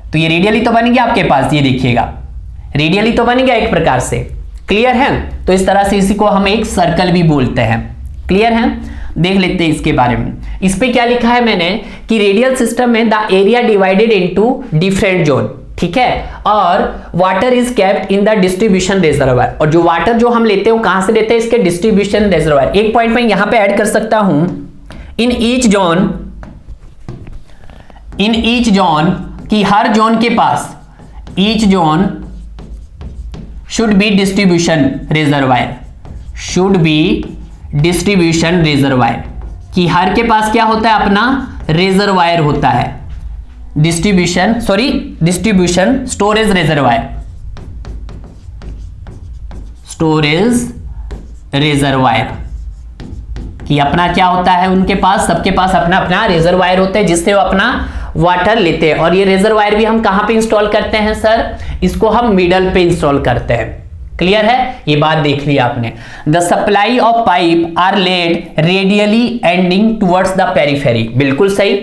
तो ये रेडियली तो बन गया आपके पास, ये देखिएगा रेडियली तो बन गया एक प्रकार से। क्लियर है? तो इस तरह से इसी को हम एक सर्कल भी बोलते हैं। क्लियर है? देख लेते हैं इसके बारे में। इस पे क्या लिखा है मैंने कि रेडियल सिस्टम में the area divided into different zone. ठीक है, और water is kept in the distribution reservoir. और जो वाटर जो हम लेते हैं वो कहां से लेते हैं, इसके डिस्ट्रीब्यूशन रिजर्वायर। एक पॉइंट में यहां पे ऐड कर सकता हूं, in each zone in each zone, कि हर जोन के पास, each zone should be distribution reservoir, should be distribution reservoir, कि हर के पास क्या होता है, अपना रिजर्वायर होता है, distribution storage reservoir, storage reservoir, कि अपना क्या होता है, उनके पास, सबके पास अपना अपना रिजर्वायर होता है जिससे वो अपना वाटर लेते हैं। और ये रिजर्वायर भी हम कहां पे इंस्टॉल करते हैं सर, इसको हम मिडल पे इंस्टॉल करते हैं। क्लियर है, ये बात देख ली आपने। The supply of pipe are laid radially ending towards the periphery, बिल्कुल सही,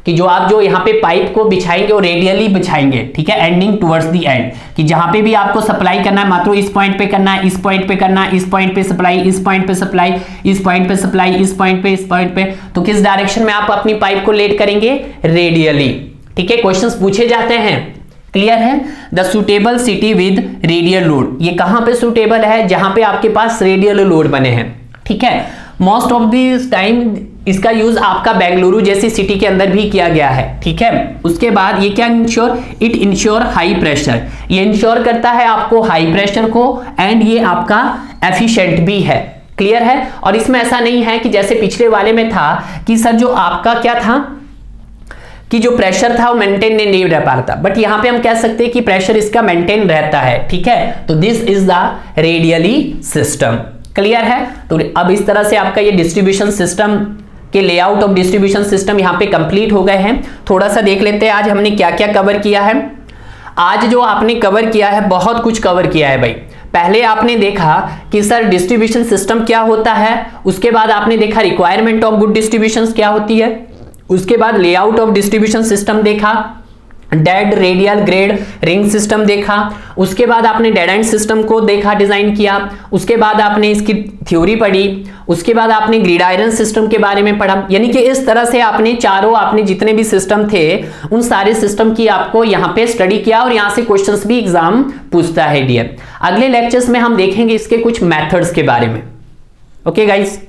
कि जो आप जो यहाँ पे पाइप को बिछाएंगे वो रेडियली बिछाएंगे, ठीक है, एंडिंग टुवर्ड्स द एंड, कि जहां पे भी आपको सप्लाई करना है मात्र इस पॉइंट पे करना है, इस पॉइंट पे करना है, इस पॉइंट पे सप्लाई, इस पॉइंट पे सप्लाई, इस पॉइंट पे सप्लाई, इस पॉइंट पे, इस पॉइंट पे, तो किस डायरेक्शन में आप अपनी पाइप को लेड करेंगे, रेडियली। ठीक है, क्वेश्चंस पूछे जाते हैं। क्लियर है। The suitable city with radial load, ये कहां पे सुटेबल है, जहां पे आपके पास रेडियल लोड बने हैं। ठीक है, मोस्ट ऑफ दिस टाइम इसका यूज आपका बेंगलुरु जैसी सिटी के अंदर भी किया गया है। ठीक है, उसके बाद ये क्या ensure, it ensure high pressure, ये इंश्योर करता है आपको हाई प्रेशर को, एंड ये आपका एफिशिएंट भी है। क्लियर है, और इसमें ऐसा नहीं है कि जैसे पिछले वाले में था कि सर जो आपका क्या था कि जो प्रेशर था वो मेंटेन नहीं रह पा रहा था, बट यहां पे हम कह सकते हैं कि प्रेशर इसका मेंटेन रहता है। ठीक है, तो this is the radially system. Clear है, तो अब इस तरह से आपका ये डिस्ट्रीब्यूशन सिस्टम के लेआउट ऑफ डिस्ट्रीब्यूशन सिस्टम यहां पे कंप्लीट हो गए हैं। थोड़ा सा देख लेते हैं आज हमने क्या क्या कवर किया है। आज जो आपने कवर किया है, बहुत कुछ कवर किया है भाई। पहले आपने देखा कि सर डिस्ट्रीब्यूशन सिस्टम क्या होता है, उसके बाद आपने देखा रिक्वायरमेंट ऑफ गुड डिस्ट्रीब्यूशन क्या होती है, उसके बाद लेआउट ऑफ डिस्ट्रीब्यूशन सिस्टम देखा, dead radial grade ring system देखा, उसके बाद आपने डेड एंड सिस्टम को देखा, डिजाइन किया, उसके बाद आपने इसकी थ्योरी पढ़ी, उसके बाद आपने ग्रिड आयरन सिस्टम के बारे में पढ़ा। यानी कि इस तरह से आपने चारों, आपने जितने भी सिस्टम थे उन सारे सिस्टम की आपको यहां पे स्टडी किया, और यहां से क्वेश्चंस भी एग्जाम पूछता है डियर। अगले लेक्चर्स में हम देखेंगे इसके कुछ मेथड्स के बारे में। Okay guys.